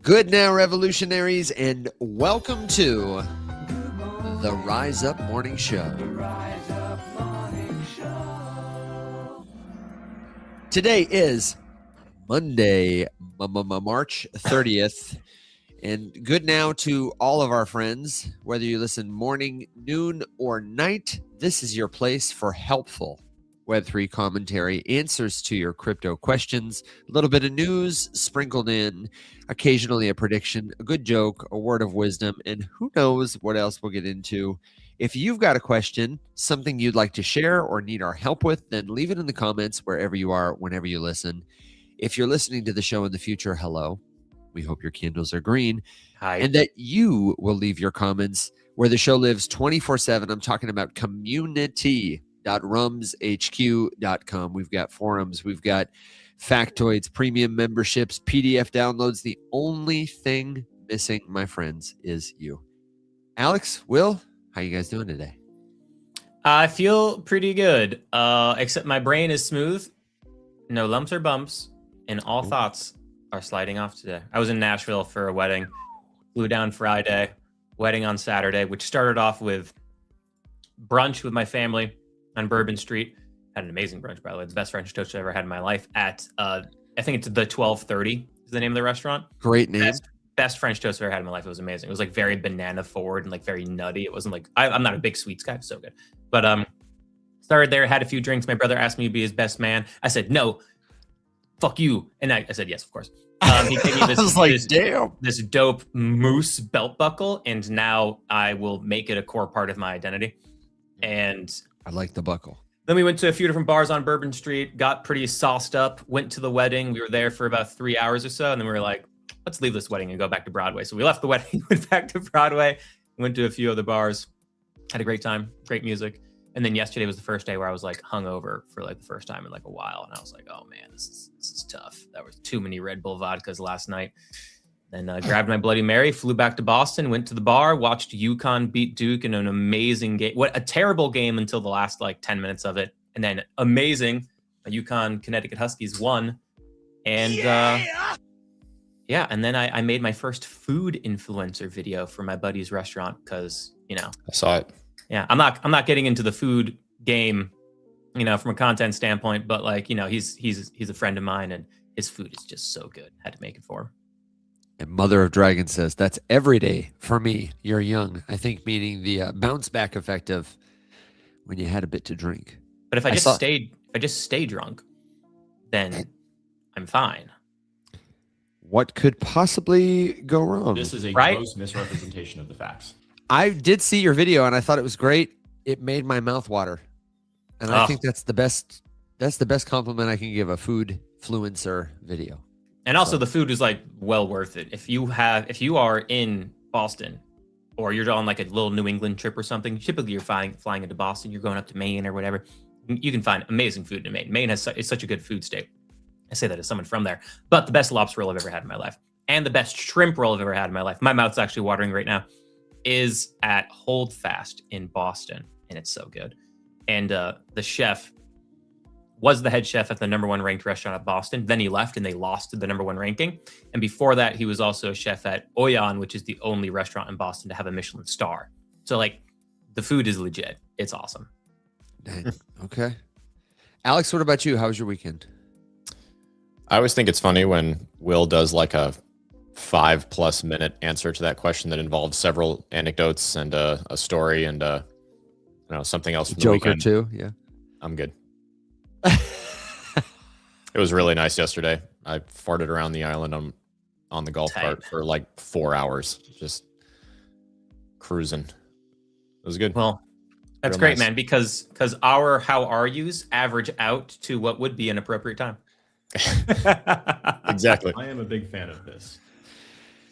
Good now, revolutionaries, and welcome to the Rise Up Morning Show. Today is Monday, March 30th, and good now to all of our friends, whether you listen morning, noon, or night. This is your place for helpful Web3 commentary, answers to your crypto questions, a little bit of news sprinkled in, occasionally a prediction, a good joke, a word of wisdom, and who knows what else we'll get into. If you've got a question, something you'd like to share or need our help with, then leave it in the comments wherever you are, whenever you listen. If you're listening to the show in the future, hello. We hope your candles are green. Hi. And that you will leave your comments where the show lives 24/7. I'm talking about community.rumshq.com. We've got forums, we've got factoids, premium memberships, PDF downloads. The only thing missing, my friends, is you. Alex, Will, how you guys doing today? I feel pretty good, except my brain is smooth, no lumps or bumps, and all thoughts are sliding off today. I was in Nashville for a wedding, flew down Friday, wedding on Saturday, which started off with brunch with my family on Bourbon Street. Had an amazing brunch, by the way. The best French toast I've ever had in my life at, I think it's the 1230 is the name of the restaurant. Great name. Best French toast I've ever had in my life. It was amazing. It was like very banana forward and like very nutty. It wasn't like, I'm not a big sweets guy. It was so good. But started there, had a few drinks. My brother asked me to be his best man. I said, no, fuck you. And I said, yes, of course. He gave me this dope moose belt buckle. And now I will make it a core part of my identity. And I like the buckle. Then we went to a few different bars on Bourbon Street, got pretty sauced up, went to the wedding. We were there for about 3 hours or so. And then we were like, let's leave this wedding and go back to Broadway. So we left the wedding, went back to Broadway, went to a few other bars, had a great time, great music. And then yesterday was the first day where I was like hungover for like the first time in like a while. And I was like, oh man, this is tough. That was too many Red Bull vodkas last night. Then grabbed my Bloody Mary, flew back to Boston, went to the bar, watched UConn beat Duke in an amazing game. What a terrible game until the last like 10 minutes of it. And then amazing, UConn Connecticut Huskies won. And yeah, and then I made my first food influencer video for my buddy's restaurant because, you know. I saw it. Yeah, I'm not getting into the food game, you know, from a content standpoint, but like, you know, he's a friend of mine and his food is just so good. Had to make it for him. And Mother of Dragon says, that's every day for me. You're young. I think meaning the bounce back effect of when you had a bit to drink. But if I just stay drunk, then I'm fine. What could possibly go wrong? This is a gross misrepresentation of the facts. I did see your video and I thought it was great. It made my mouth water. And I think that's the best compliment I can give a food influencer video. And also the food is like well worth it. If you are in Boston or you're on like a little New England trip or something, typically you're flying into Boston, you're going up to Maine or whatever, you can find amazing food in Maine. Maine is such a good food state. I say that as someone from there, but the best lobster roll I've ever had in my life and the best shrimp roll I've ever had in my life, my mouth's actually watering right now, is at Holdfast in Boston. And it's so good. And the chef was the head chef at the #1 ranked restaurant at Boston. Then he left and they lost to the #1 ranking. And before that, he was also a chef at Oyan, which is the only restaurant in Boston to have a Michelin star. So like the food is legit. It's awesome. Dang. Okay. Alex, what about you? How was your weekend? I always think it's funny when Will does like a 5+ minute answer to that question that involves several anecdotes and a story and something else from the Joke or weekend. two. Yeah. I'm good. It was really nice yesterday. I farted around the island on the golf cart for like 4 hours, just cruising. It was good. Well, that's great, man, because our how are yous average out to what would be an appropriate time. Exactly. I am a big fan of this.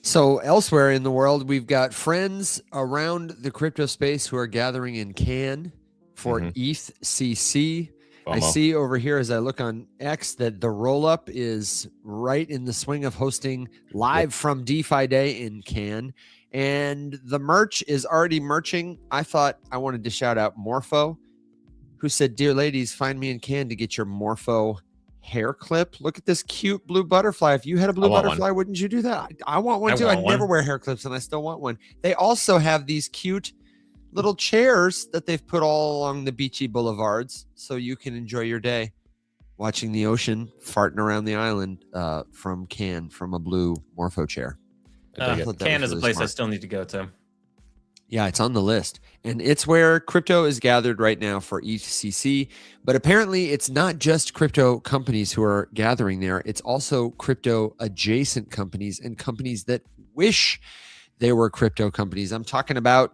So elsewhere in the world, we've got friends around the crypto space who are gathering in Cannes for ETHCC. I see over here as I look on X that the roll-up is right in the swing of hosting live from DeFi Day in Cannes. And the merch is already merching. I thought I wanted to shout out Morpho, who said, "Dear ladies, find me in Cannes to get your Morpho hair clip. Look at this cute blue butterfly. If you had a blue want butterfly, wouldn't you do that? I want one I too. I want never one. wear hair clips and I still want one. They also have these cute little chairs that they've put all along the beachy boulevards so you can enjoy your day watching the ocean farting around the island from Cannes from a blue morpho chair. I thought that Cannes was is a really place I smart. still need to go to. Yeah, it's on the list. And it's where crypto is gathered right now for ETHCC. But apparently, it's not just crypto companies who are gathering there. It's also crypto adjacent companies and companies that wish they were crypto companies. I'm talking about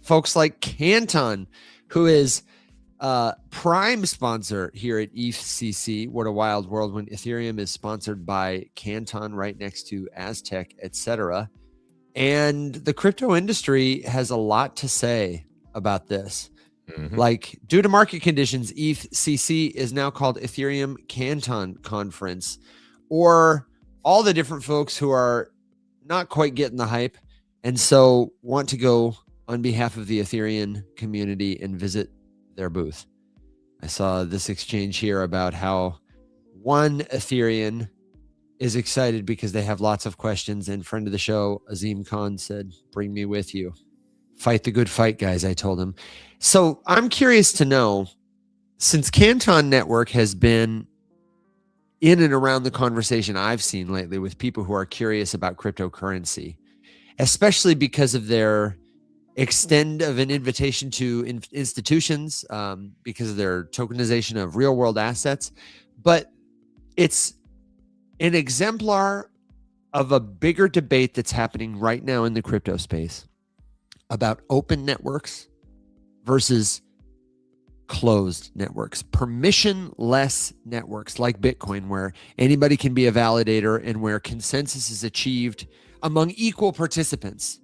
folks like Canton, who is prime sponsor here at ETHCC. What a wild world when Ethereum is sponsored by Canton right next to Aztec, etc. And the crypto industry has a lot to say about this. Mhm. Like, due to market conditions, ETHCC is now called Ethereum Canton Conference, or all the different folks who are not quite getting the hype and so want to go on behalf of the Ethereum community and visit their booth. I saw this exchange here about how one Ethereum is excited because they have lots of questions, and friend of the show Azim Khan said, "Bring me with you. Fight the good fight, guys," I told him. So I'm curious to know, since Canton Network has been in and around the conversation I've seen lately with people who are curious about cryptocurrency, especially because of their extend of an invitation to institutions, because of their tokenization of real world assets, but it's an exemplar of a bigger debate that's happening right now in the crypto space about open networks versus closed networks, permissionless networks like Bitcoin, where anybody can be a validator and where consensus is achieved among equal participants,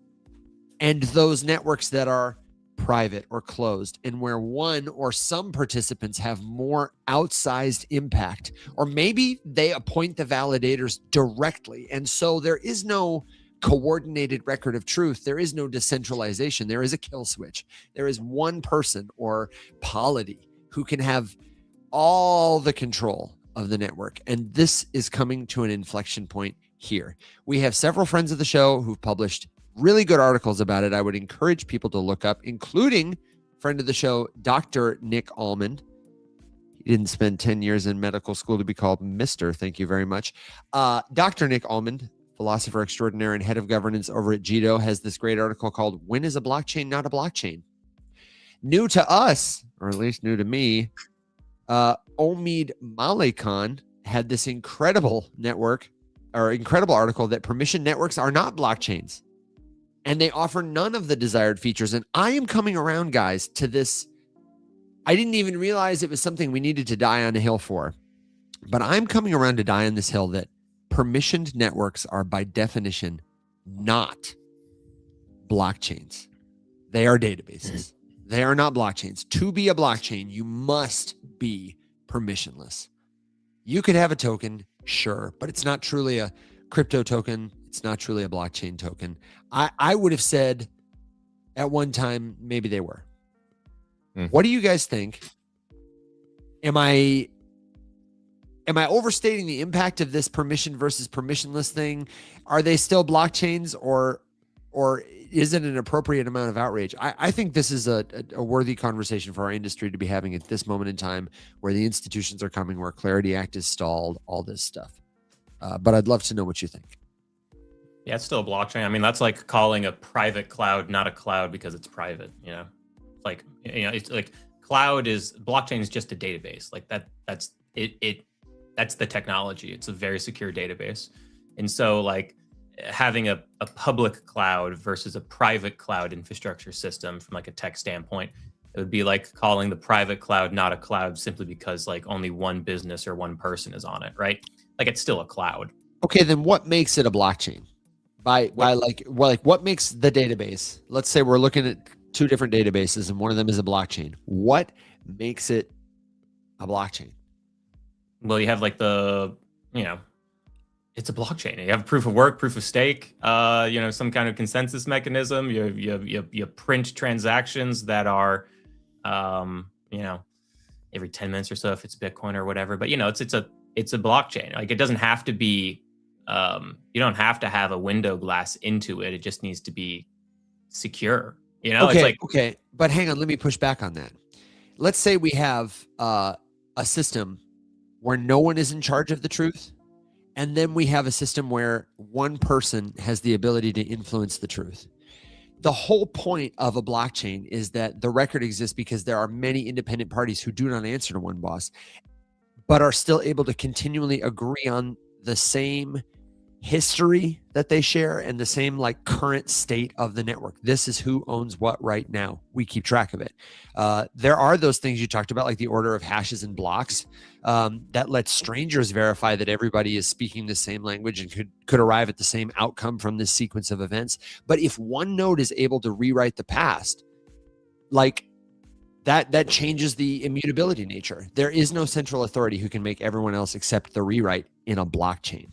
and those networks that are private or closed, and where one or some participants have more outsized impact, or maybe they appoint the validators directly. And so there is no coordinated record of truth. There is no decentralization. There is a kill switch. There is one person or polity who can have all the control of the network. And this is coming to an inflection point here. We have several friends of the show who've published really good articles about it. I would encourage people to look up, including friend of the show, Dr. Nick Almond. He didn't spend 10 years in medical school to be called Mr. Thank you very much. Dr. Nick Almond, philosopher extraordinaire and head of governance over at Jito, has this great article called "When is a Blockchain Not a Blockchain?" New to us, or at least new to me, Omid Malekan had this incredible article that permission networks are not blockchains. And they offer none of the desired features. And I am coming around, guys, to this. I didn't even realize it was something we needed to die on a hill for. But I'm coming around to die on this hill that permissioned networks are by definition not blockchains. They are databases. They are not blockchains. To be a blockchain, you must be permissionless. You could have a token, sure, but it's not truly a crypto token. It's not truly a blockchain token. I would have said at one time, maybe they were. What do you guys think? Am I overstating the impact of this permission versus permissionless thing? Are they still blockchains, or is it an appropriate amount of outrage? I think this is a worthy conversation for our industry to be having at this moment in time, where the institutions are coming, where Clarity Act is stalled, all this stuff. But I'd love to know what you think. Yeah, it's still a blockchain. I mean, that's like calling a private cloud not a cloud because it's private, you know? Like, you know, it's like blockchain is just a database. Like that's it. That's the technology. It's a very secure database. And so like having a public cloud versus a private cloud infrastructure system from like a tech standpoint, it would be like calling the private cloud not a cloud simply because like only one business or one person is on it, right? Like it's still a cloud. Okay, then what makes it a blockchain? What makes the database? Let's say we're looking at two different databases and one of them is a blockchain. What makes it a blockchain? Well, you have like it's a blockchain. You have proof of work, proof of stake, some kind of consensus mechanism. You print transactions that are, every 10 minutes or so if it's Bitcoin or whatever. But it's a blockchain. Like, it doesn't have to be. You don't have to have a window glass into it. It just needs to be secure. Okay. But hang on, let me push back on that. Let's say we have a system where no one is in charge of the truth, and then we have a system where one person has the ability to influence the truth. The whole point of a blockchain is that the record exists because there are many independent parties who do not answer to one boss, but are still able to continually agree on the same history that they share and the same like current state of the network. This is who owns what right now. We keep track of it. There are those things you talked about, like the order of hashes and blocks, that let strangers verify that everybody is speaking the same language and could arrive at the same outcome from this sequence of events. But if one node is able to rewrite the past, like that changes the immutability nature. There is no central authority who can make everyone else accept the rewrite in a blockchain.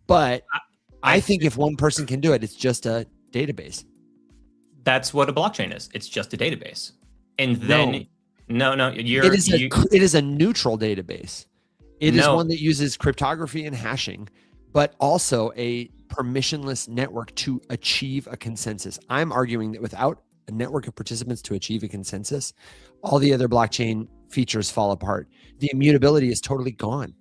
But I think if one person can do it, it's just a database. That's what a blockchain is. It's just a database. And then it is a neutral database. It is one that uses cryptography and hashing, but also a permissionless network to achieve a consensus. I'm arguing that without a network of participants to achieve a consensus, all the other blockchain features fall apart. The immutability is totally gone.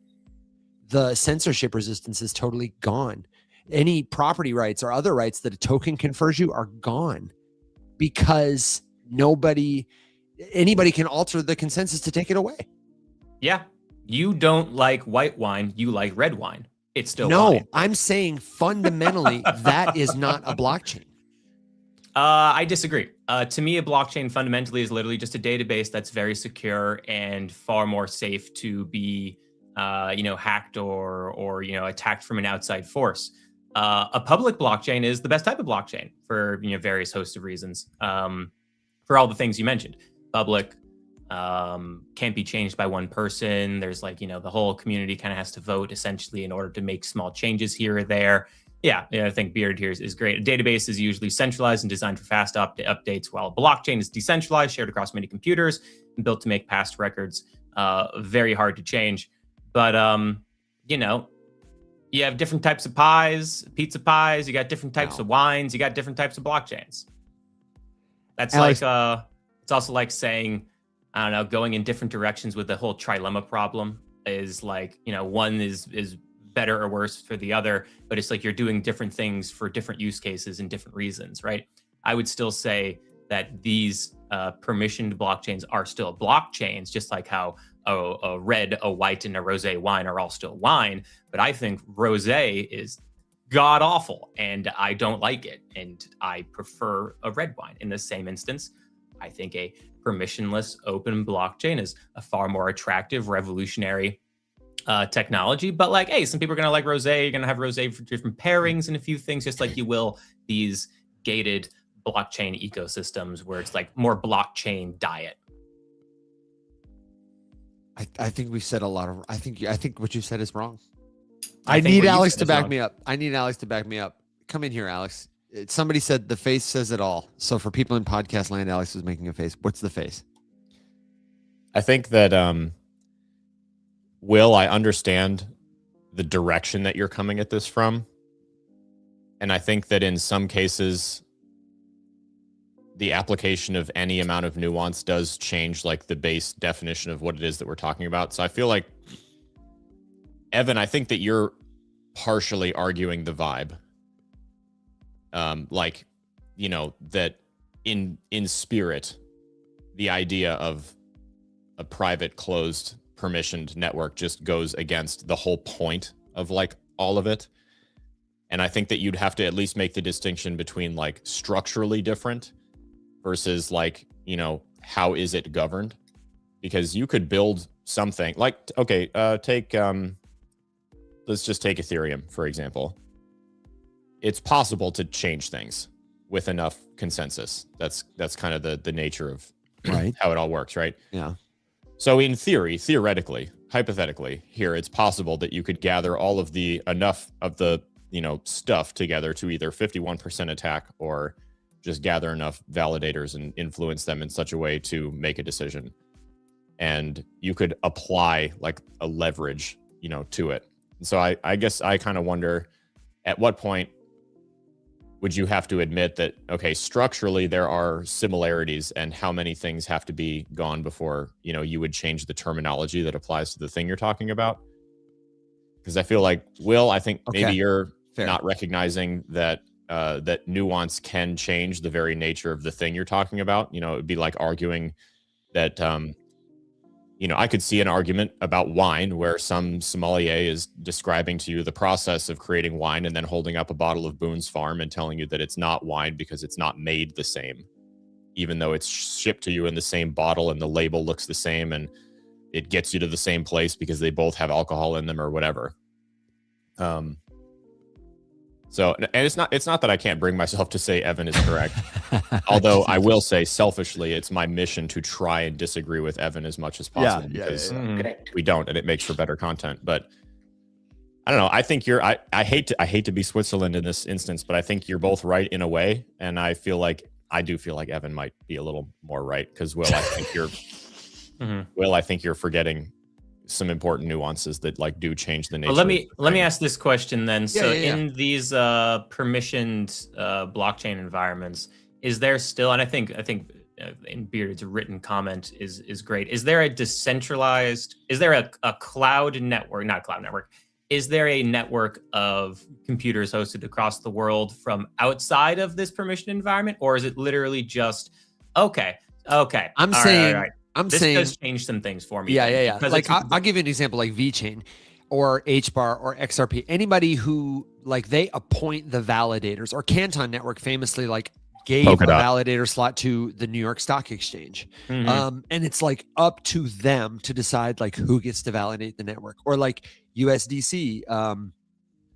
The censorship resistance is totally gone. Any property rights or other rights that a token confers you are gone because anybody can alter the consensus to take it away. Yeah. You don't like white wine, you like red wine. It's still wine. I'm saying fundamentally that is not a blockchain. I disagree. To me, a blockchain fundamentally is literally just a database that's very secure and far more safe to be hacked or attacked from an outside force. A public blockchain is the best type of blockchain for various hosts of reasons. For all the things you mentioned, public can't be changed by one person. There's the whole community kind of has to vote essentially in order to make small changes here or there. Yeah, I think Beard here is great. A database is usually centralized and designed for fast updates, while a blockchain is decentralized, shared across many computers, and built to make past records very hard to change. But, you have different types of pizza pies, you got different types of wines, you got different types of blockchains. That's Alex, it's also like saying, I don't know, going in different directions with the whole trilemma problem is one is better or worse for the other, but it's like you're doing different things for different use cases and different reasons, right? I would still say that these permissioned blockchains are still blockchains, just like how a red, a white, and a rosé wine are all still wine. But I think rosé is god awful, and I don't like it, and I prefer a red wine. In the same instance, I think a permissionless open blockchain is a far more attractive, revolutionary technology. But hey, some people are gonna like rosé. You're gonna have rosé for different pairings and a few things, just like you will these gated blockchain ecosystems where it's more blockchain diet. I think we've said a lot of. I think what you said is wrong. I need Alex to back me up. Come in here, Alex. Somebody said the face says it all. So for people in podcast land, Alex was making a face. What's the face? I think that Will, I understand the direction that you're coming at this from. And I think that in some cases, the application of any amount of nuance does change the base definition of what it is that we're talking about. So I feel like, Evan, I think that you're partially arguing the vibe. That in spirit, the idea of a private, closed, permissioned network just goes against the whole point of all of it. And I think that you'd have to at least make the distinction between structurally different versus how is it governed? Because you could build something take let's just take Ethereum, for example. It's possible to change things with enough consensus. That's kind of the nature of how it all works, right? Yeah. So in theoretically, hypothetically, here it's possible that you could gather all of enough of the stuff together to either 51% attack or just gather enough validators and influence them in such a way to make a decision. and you could apply like a leverage, to it. And so I guess I kind of wonder, at what point would you have to admit that, okay, structurally there are similarities, and how many things have to be gone before, you would change the terminology that applies to the thing you're talking about? Because I feel like, Will, I think maybe you're not recognizing that that nuance can change the very nature of the thing you're talking about. It would be like arguing that, I could see an argument about wine where some sommelier is describing to you the process of creating wine and then holding up a bottle of Boone's Farm and telling you that it's not wine because it's not made the same, even though it's shipped to you in the same bottle and the label looks the same and it gets you to the same place because they both have alcohol in them or whatever. So, and it's not that I can't bring myself to say Evan is correct. Although I will say, selfishly, it's my mission to try and disagree with Evan as much as possible, because we don't, and it makes for better content. But I don't know. I think I hate to be Switzerland in this instance, but I think you're both right in a way, and I do feel like Evan might be a little more right, because Will, I think you're forgetting some important nuances that do change the nature. Well, let me ask this question then. In these permissioned blockchain environments, is there still, and I think in Beard's written comment is great. Is there a decentralized? Is there a cloud network? Not cloud network. Is there a network of computers hosted across the world from outside of this permission environment, or is it literally just okay? I'm saying. This does change some things for me. Yeah. Like I'll give you an example, like VChain or HBAR or XRP. Anybody who they appoint the validators, or Canton Network famously gave a validator slot to the New York Stock Exchange. And it's up to them to decide who gets to validate the network, or USDC.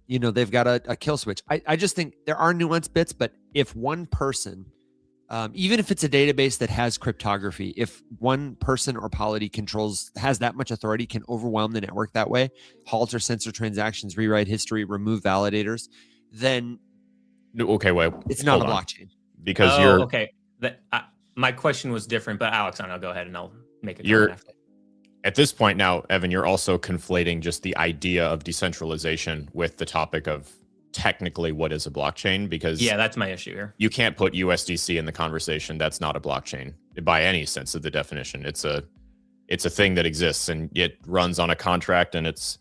They've got a kill switch. I just think there are nuanced bits, but if one person, even if it's a database that has cryptography, if one person or polity has that much authority, can overwhelm the network that way, halt or censor transactions, rewrite history, remove validators, then it's not a blockchain. Because my question was different, but Alex, I'll go ahead and I'll make a comment after. At this point now, Evan, you're also conflating just the idea of decentralization with the topic of technically what is a blockchain, because that's my issue here. You can't put USDC in the conversation. That's not a blockchain by any sense of the definition. It's a thing that exists, and it runs on a contract, and it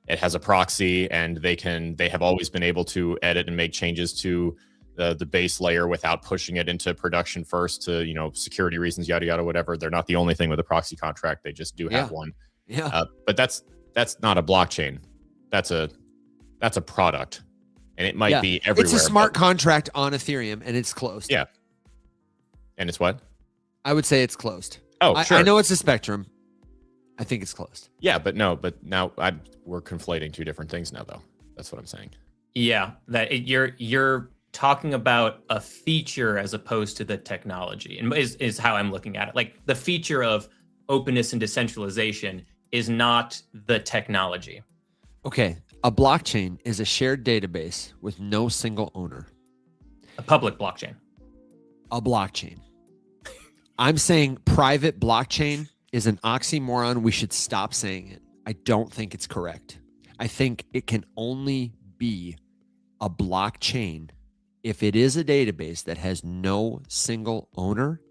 has a proxy, and they have always been able to edit and make changes to the base layer without pushing it into production first to security reasons, yada yada, whatever. They're not the only thing with a proxy contract. They just do have one. But that's not a blockchain. That's a product. And it might be everywhere. It's a smart contract on Ethereum, and it's closed. Yeah. And it's what? I would say it's closed. Oh, sure. I know it's a spectrum. I think it's closed. Yeah, but now we're conflating two different things now, though. That's what I'm saying. Yeah, you're talking about a feature as opposed to the technology, and is how I'm looking at it. The feature of openness and decentralization is not the technology. Okay. A blockchain is a shared database with no single owner. A public blockchain. A blockchain. I'm saying private blockchain is an oxymoron. We should stop saying it. I don't think it's correct. I think it can only be a blockchain if it is a database that has no single owner,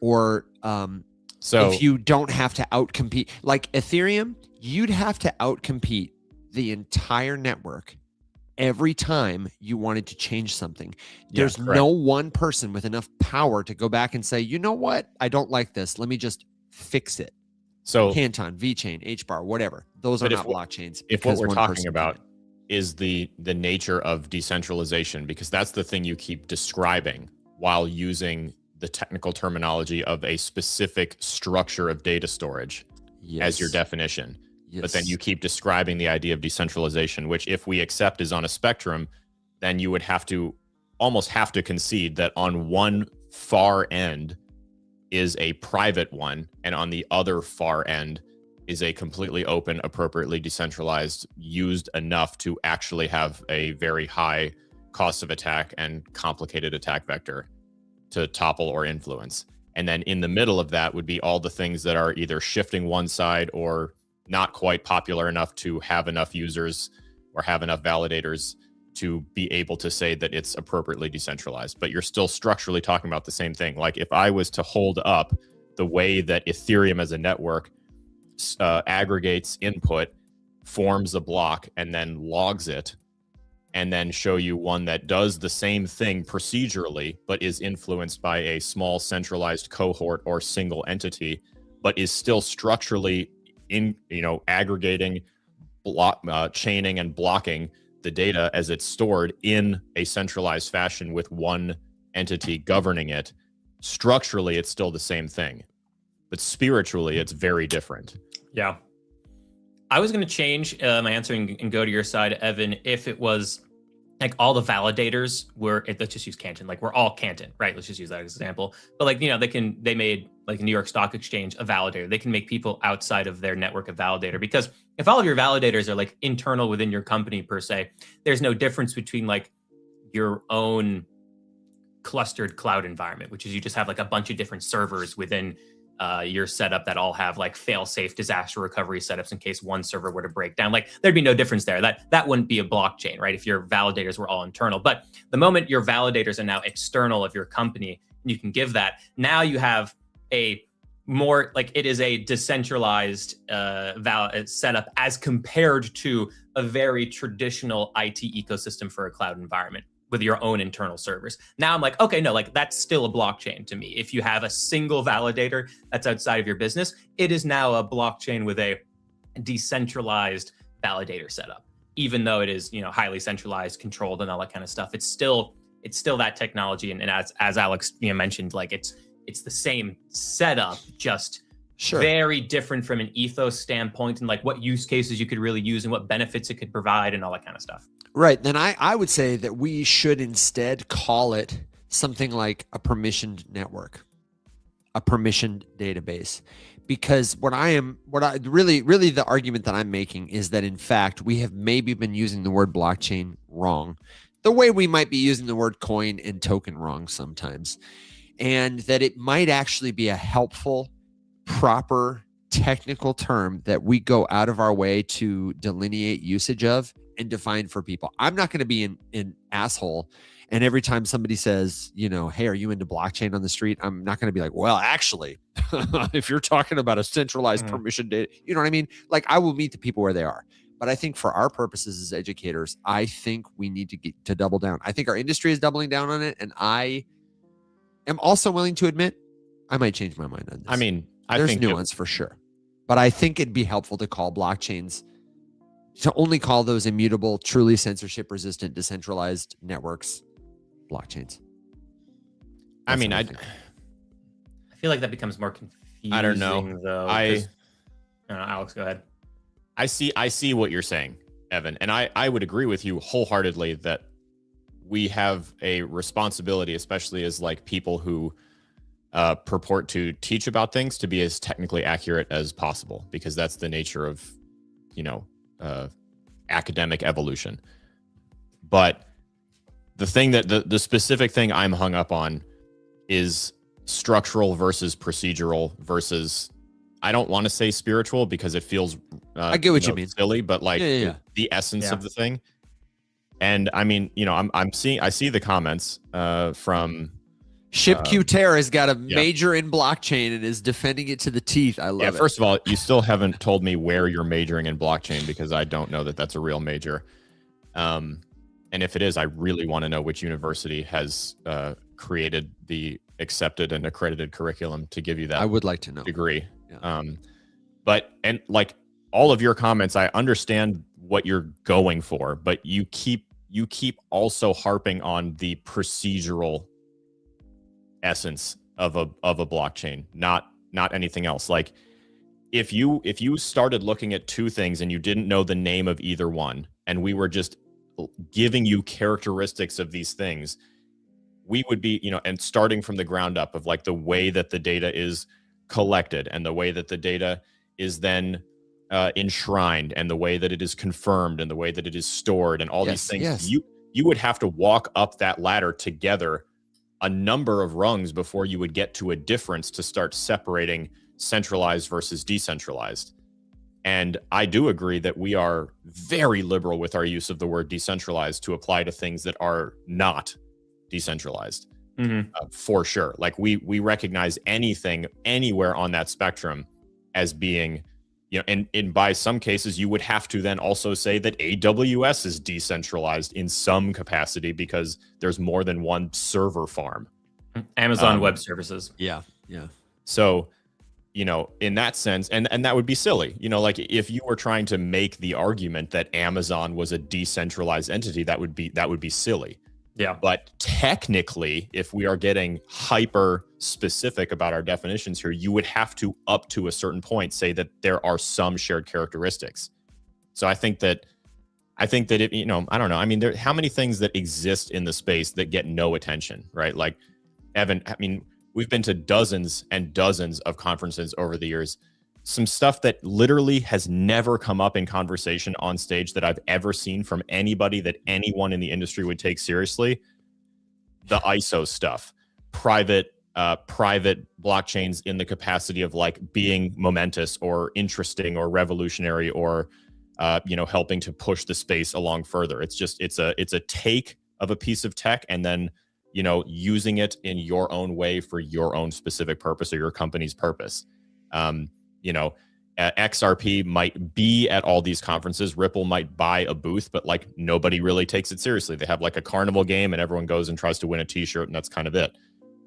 or if you don't have to outcompete. Like Ethereum, you'd have to outcompete the entire network every time you wanted to change something. There's no one person with enough power to go back and say, you know what? I don't like this. Let me just fix it. So Canton, VChain, HBAR, whatever. Those are not blockchains. If what we're talking about is the nature of decentralization, because that's the thing you keep describing while using the technical terminology of a specific structure of data storage as your definition. Yes. But then you keep describing the idea of decentralization, which if we accept is on a spectrum, then you would almost have to concede that on one far end is a private one, and on the other far end is a completely open, appropriately decentralized, used enough to actually have a very high cost of attack and complicated attack vector to topple or influence. And then in the middle of that would be all the things that are either shifting one side or not quite popular enough to have enough users or have enough validators to be able to say that it's appropriately decentralized. But you're still structurally talking about the same thing. Like if I was to hold up the way that Ethereum as a network aggregates input, forms a block, and then logs it, and then show you one that does the same thing procedurally, but is influenced by a small centralized cohort or single entity, but is still structurally aggregating, chaining and blocking the data as it's stored in a centralized fashion with one entity governing it. Structurally, it's still the same thing, but spiritually, it's very different. Yeah. I was going to change my answer and go to your side, Evan, if it was like all the validators were, let's just use Canton, like we're all Canton, right? Let's just use that as an example. But like, they made like New York Stock Exchange a validator. They can make people outside of their network a validator, because if all of your validators are like internal within your company per se, there's no difference between like your own clustered cloud environment, which is you just have like a bunch of different servers within your setup that all have like fail-safe disaster recovery setups in case one server were to break down. Like there'd be no difference there. That wouldn't be a blockchain, right? If your validators were all internal. But the moment your validators are now external of your company, you can give that. Now you have a more like it is a decentralized setup as compared to a very traditional IT ecosystem for a cloud environment with your own internal servers. Now I'm like, okay, no, like that's still a blockchain to me. If you have a single validator that's outside of your business, it is now a blockchain with a decentralized validator setup. Even though it is, highly centralized, controlled, and all that kind of stuff, it's still that technology. And as Alex mentioned, like it's the same setup, just very different from an ethos standpoint and like what use cases you could really use and what benefits it could provide and all that kind of stuff. Right. Then I would say that we should instead call it something like a permissioned network, a permissioned database. Because really the argument that I'm making is that in fact, we have maybe been using the word blockchain wrong, the way we might be using the word coin and token wrong sometimes. And that it might actually be a helpful, proper technical term that we go out of our way to delineate usage of and define for people. I'm not going to be an asshole. And every time somebody says, hey, are you into blockchain on the street? I'm not going to be like, well, actually, if you're talking about a centralized permission data, you know what I mean? Like I will meet the people where they are. But I think for our purposes as educators, I think we need to double down. I think our industry is doubling down on it. And I am also willing to admit I might change my mind on this. I mean, there's nuance for sure. But I think it'd be helpful to call blockchains, to only call those immutable, truly censorship resistant, decentralized networks blockchains. I mean, I feel like that becomes more confusing. I don't know. Though, I don't know, Alex, go ahead. I see what you're saying, Evan, and I would agree with you wholeheartedly that we have a responsibility, especially as like people who purport to teach about things, to be as technically accurate as possible, because that's the nature of, academic evolution. But the thing that the specific thing I'm hung up on is structural versus procedural versus, I don't want to say spiritual because it feels I get what you mean, silly, but like the essence of the thing. And I mean, I see the comments from Ship Q Terra has got a major in blockchain and is defending it to the teeth. I love it. First of all, you still haven't told me where you're majoring in blockchain, because I don't know that that's a real major. And if it is, I really want to know which university has created the accepted and accredited curriculum to give you that. I would like to know. Degree. Yeah. But like all of your comments, I understand what you're going for, but you keep also harping on the procedural essence of a blockchain, not anything else. Like if you started looking at two things and you didn't know the name of either one, and we were just giving you characteristics of these things, we would be, and starting from the ground up of like the way that the data is collected and the way that the data is then enshrined and the way that it is confirmed and the way that it is stored and all these things, you would have to walk up that ladder together a number of rungs before you would get to a difference to start separating centralized versus decentralized. And I do agree that we are very liberal with our use of the word decentralized to apply to things that are not decentralized, for sure. Like we recognize anything anywhere on that spectrum as being, and by some cases you would have to then also say that AWS is decentralized in some capacity because there's more than one server farm. Amazon Web Services. Yeah. So, in that sense, and that would be silly, like if you were trying to make the argument that Amazon was a decentralized entity, that would be silly. Yeah. But technically, if we are getting hyper specific about our definitions here, you would have to, up to a certain point, say that there are some shared characteristics. So I think that it, I don't know. I mean, how many things that exist in the space that get no attention, right? Like, Evan, I mean, we've been to dozens and dozens of conferences over the years. Some stuff that literally has never come up in conversation on stage that I've ever seen from anybody that anyone in the industry would take seriously. The ISO stuff, private blockchains in the capacity of like being momentous or interesting or revolutionary or helping to push the space along further. It's a take of a piece of tech and then using it in your own way for your own specific purpose or your company's purpose. XRP might be at all these conferences. Ripple might buy a booth, but like nobody really takes it seriously. They have like a carnival game and everyone goes and tries to win a t-shirt and that's kind of it.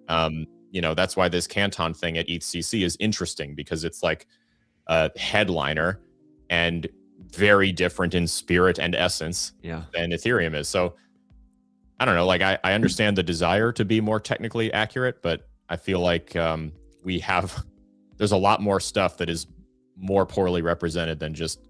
That's why this Canton thing at ETHCC is interesting because it's like a headliner and very different in spirit and essence than Ethereum is. So I don't know, like I understand the desire to be more technically accurate, but I feel like there's a lot more stuff that is more poorly represented than just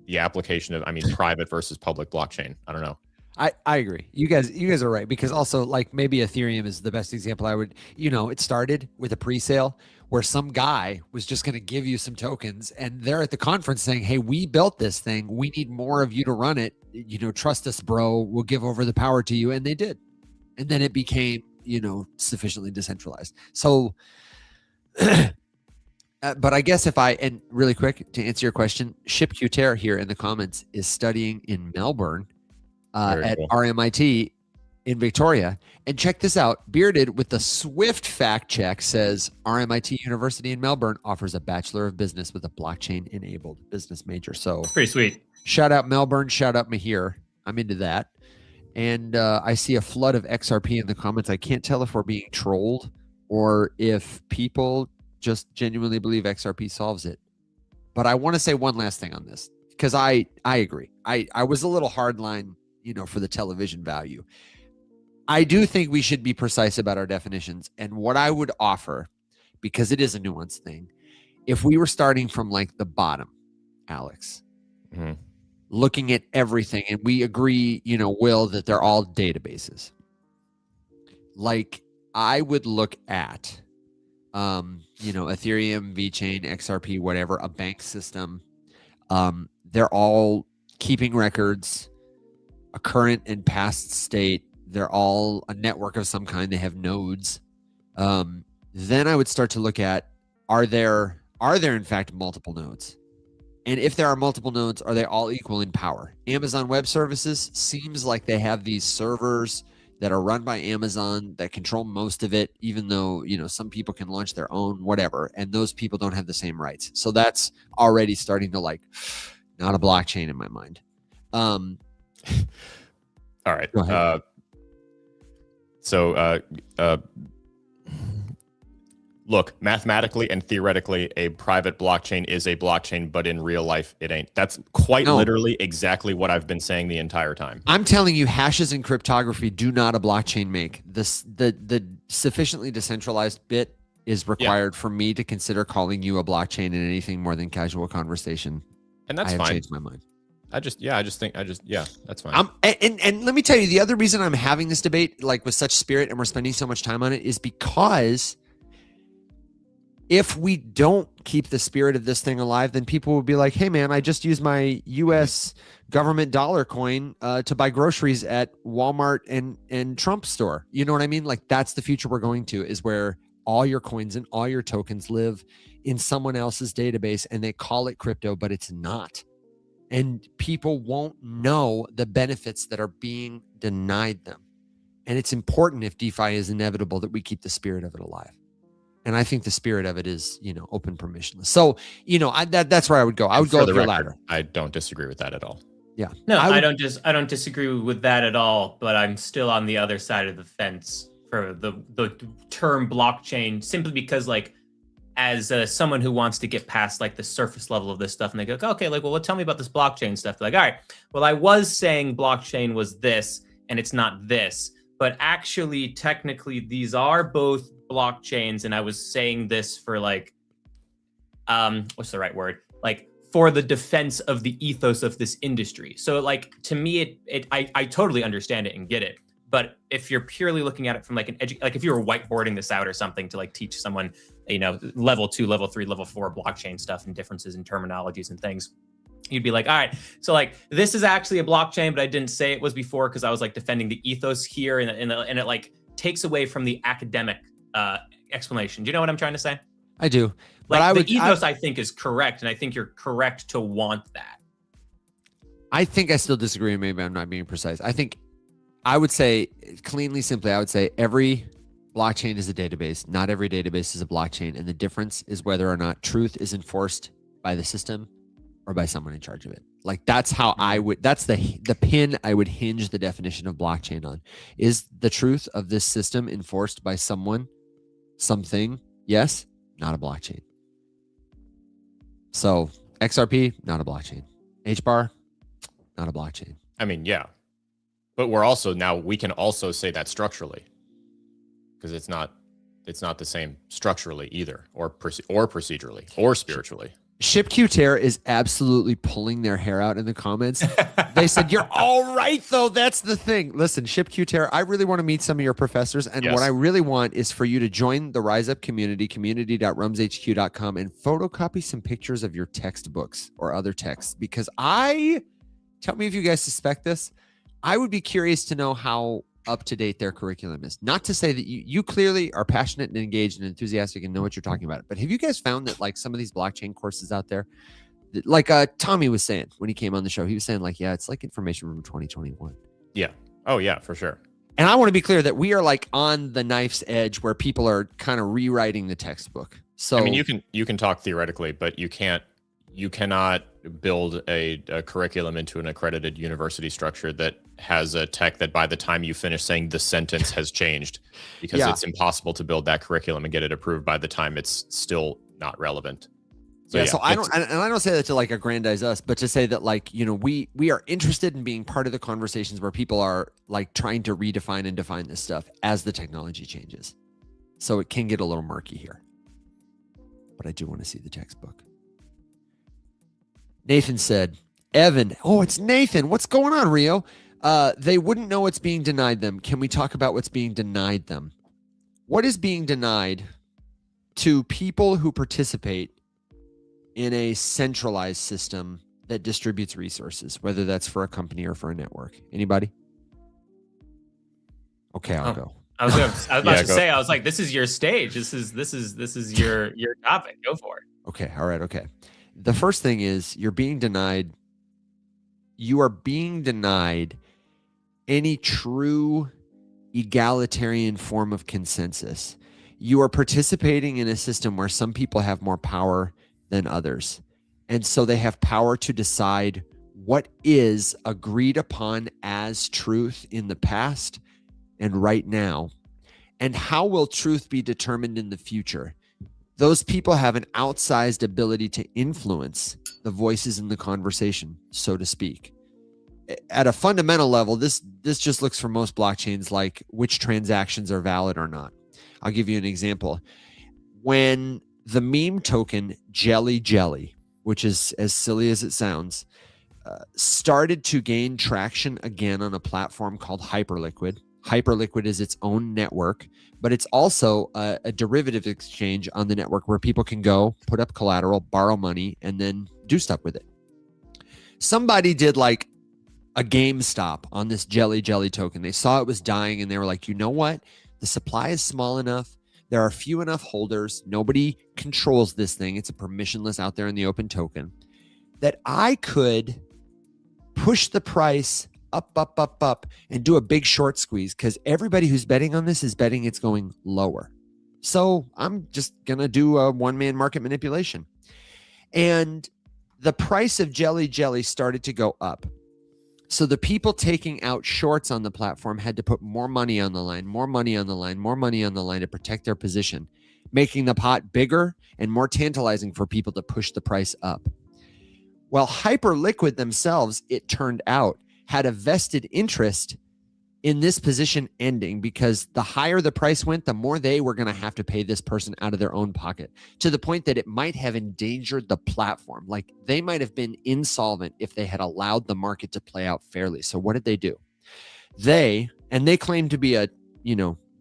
the application of, private versus public blockchain. I don't know. I agree. You guys are right, because also like maybe Ethereum is the best example. It started with a pre-sale where some guy was just going to give you some tokens and they're at the conference saying, hey, we built this thing. We need more of you to run it. Trust us, bro. We'll give over the power to you. And they did. And then it became, sufficiently decentralized. So, but I guess and really quick to answer your question, Ship Qter here in the comments is studying in Melbourne at RMIT in Victoria. And check this out. Bearded with the swift fact check says RMIT University in Melbourne offers a Bachelor of Business with a blockchain enabled business major. So pretty sweet. Shout out Melbourne. Shout out Mahir. I'm into that. And I see a flood of XRP in the comments. I can't tell if we're being trolled or if people just genuinely believe XRP solves it. But I want to say one last thing on this, because I agree. I was a little hardline, for the television value. I do think we should be precise about our definitions. And what I would offer, because it is a nuanced thing, if we were starting from like the bottom, Alex, looking at everything, and we agree, Will, that they're all databases. Like I would look at Ethereum, VeChain, XRP, whatever, a bank system. They're all keeping records, a current and past state. They're all a network of some kind. They have nodes. Then I would start to look at, are there in fact multiple nodes? And if there are multiple nodes, are they all equal in power? Amazon Web Services seems like they have these servers that are run by Amazon that control most of it, even though, some people can launch their own, whatever, and those people don't have the same rights. So that's already starting to not a blockchain in my mind. All right. Go ahead. Look, mathematically and theoretically, a private blockchain is a blockchain, but in real life, it ain't. That's quite literally exactly what I've been saying the entire time. I'm telling you, hashes and cryptography do not a blockchain make. The sufficiently decentralized bit is required for me to consider calling you a blockchain in anything more than casual conversation. And that's I have fine. changed my mind. That's fine. And let me tell you, the other reason I'm having this debate with such spirit and we're spending so much time on it is because if we don't keep the spirit of this thing alive, then people will be like, hey man, I just used my US government dollar coin to buy groceries at Walmart and Trump store. You know what I mean? Like that's the future we're going to, is where all your coins and all your tokens live in someone else's database, and they call it crypto, but it's not. And people won't know the benefits that are being denied them. And it's important, if DeFi is inevitable, that we keep the spirit of it alive. And I think the spirit of it is, open permissionless. So, that's where I would go. I would go with your ladder. I don't disagree with that at all. Yeah. No, I don't disagree with that at all, but I'm still on the other side of the fence for the term blockchain, simply because like, as someone who wants to get past like the surface level of this stuff, and they go, okay, like, well, tell me about this blockchain stuff. They're like, all right, well, I was saying blockchain was this and it's not this, but actually, technically, these are both blockchains. And I was saying this for like, what's the right word? Like for the defense of the ethos of this industry. So like, to me, I totally understand it and get it. But if you're purely looking at it from like like if you were whiteboarding this out or something to like teach someone, level 2, level 3, level 4 blockchain stuff and differences in terminologies and things, you'd be like, all right, so like this is actually a blockchain, but I didn't say it was before because I was like defending the ethos here, and it like takes away from the academic explanation. Do you know what I'm trying to say? I do. Like but the ethos, I think, is correct, and I think you're correct to want that. I think I still disagree, and maybe I'm not being precise. I would say, cleanly, simply, I would say every blockchain is a database. Not every database is a blockchain. And the difference is whether or not truth is enforced by the system or by someone in charge of it. Like that's how that's the pin I would hinge the definition of blockchain on. Is the truth of this system enforced by someone, something? Yes, not a blockchain. So XRP, not a blockchain. HBAR, not a blockchain. I mean, yeah. But we can also say that structurally, because it's not the same structurally either, or procedurally or spiritually. ShipQTer is absolutely pulling their hair out in the comments. They said, you're all right, though. That's the thing. Listen, ShipQTer, I really want to meet some of your professors. And what I really want is for you to join the Rise Up community, community.rumshq.com, and photocopy some pictures of your textbooks or other texts. Because tell me if you guys suspect this, I would be curious to know how up to date their curriculum is. Not to say that you clearly are passionate and engaged and enthusiastic and know what you're talking about. But have you guys found that like some of these blockchain courses out there, like Tommy was saying when he came on the show, he was saying like, yeah, it's like information from 2021. Yeah. Oh yeah, for sure. And I want to be clear that we are like on the knife's edge where people are kind of rewriting the textbook. So I mean, you can talk theoretically, but you cannot build a curriculum into an accredited university structure that has a tech that by the time you finish saying the sentence has changed, because it's impossible to build that curriculum and get it approved by the time it's still not relevant. So I don't say that to like aggrandize us, but to say that like, we are interested in being part of the conversations where people are like trying to redefine and define this stuff as the technology changes. So it can get a little murky here, but I do want to see the textbook. Nathan said, Evan, it's Nathan. What's going on, Rio? They wouldn't know what's being denied them. Can we talk about what's being denied them? What is being denied to people who participate in a centralized system that distributes resources, whether that's for a company or for a network? Anybody? Okay, I'll go. I was about to say, I was like, this is your stage. This is your topic. Go for it. Okay. All right. Okay. The first thing is you are being denied any true egalitarian form of consensus. You are participating in a system where some people have more power than others. And so they have power to decide what is agreed upon as truth in the past and right now, and how will truth be determined in the future. Those people have an outsized ability to influence the voices in the conversation, so to speak. At a fundamental level, this just looks for most blockchains like which transactions are valid or not. I'll give you an example. When the meme token Jelly Jelly, which is as silly as it sounds, started to gain traction again on a platform called Hyperliquid, Hyperliquid is its own network, but it's also a derivative exchange on the network where people can go put up collateral, borrow money, and then do stuff with it. Somebody did like a GameStop on this Jelly Jelly token. They saw it was dying and they were like, you know what? The supply is small enough. There are few enough holders. Nobody controls this thing. It's a permissionless out there in the open token that I could push the price up, and do a big short squeeze because everybody who's betting on this is betting it's going lower. So I'm just going to do a one-man market manipulation. And the price of Jelly Jelly started to go up. So the people taking out shorts on the platform had to put more money on the line, more money on the line, more money on the line to protect their position, making the pot bigger and more tantalizing for people to push the price up. Well, Hyperliquid themselves, it turned out, had a vested interest in this position ending because the higher the price went, the more they were going to have to pay this person out of their own pocket, to the point that it might have endangered the platform. Like they might have been insolvent if they had allowed the market to play out fairly. So what did they do? They claim to be a,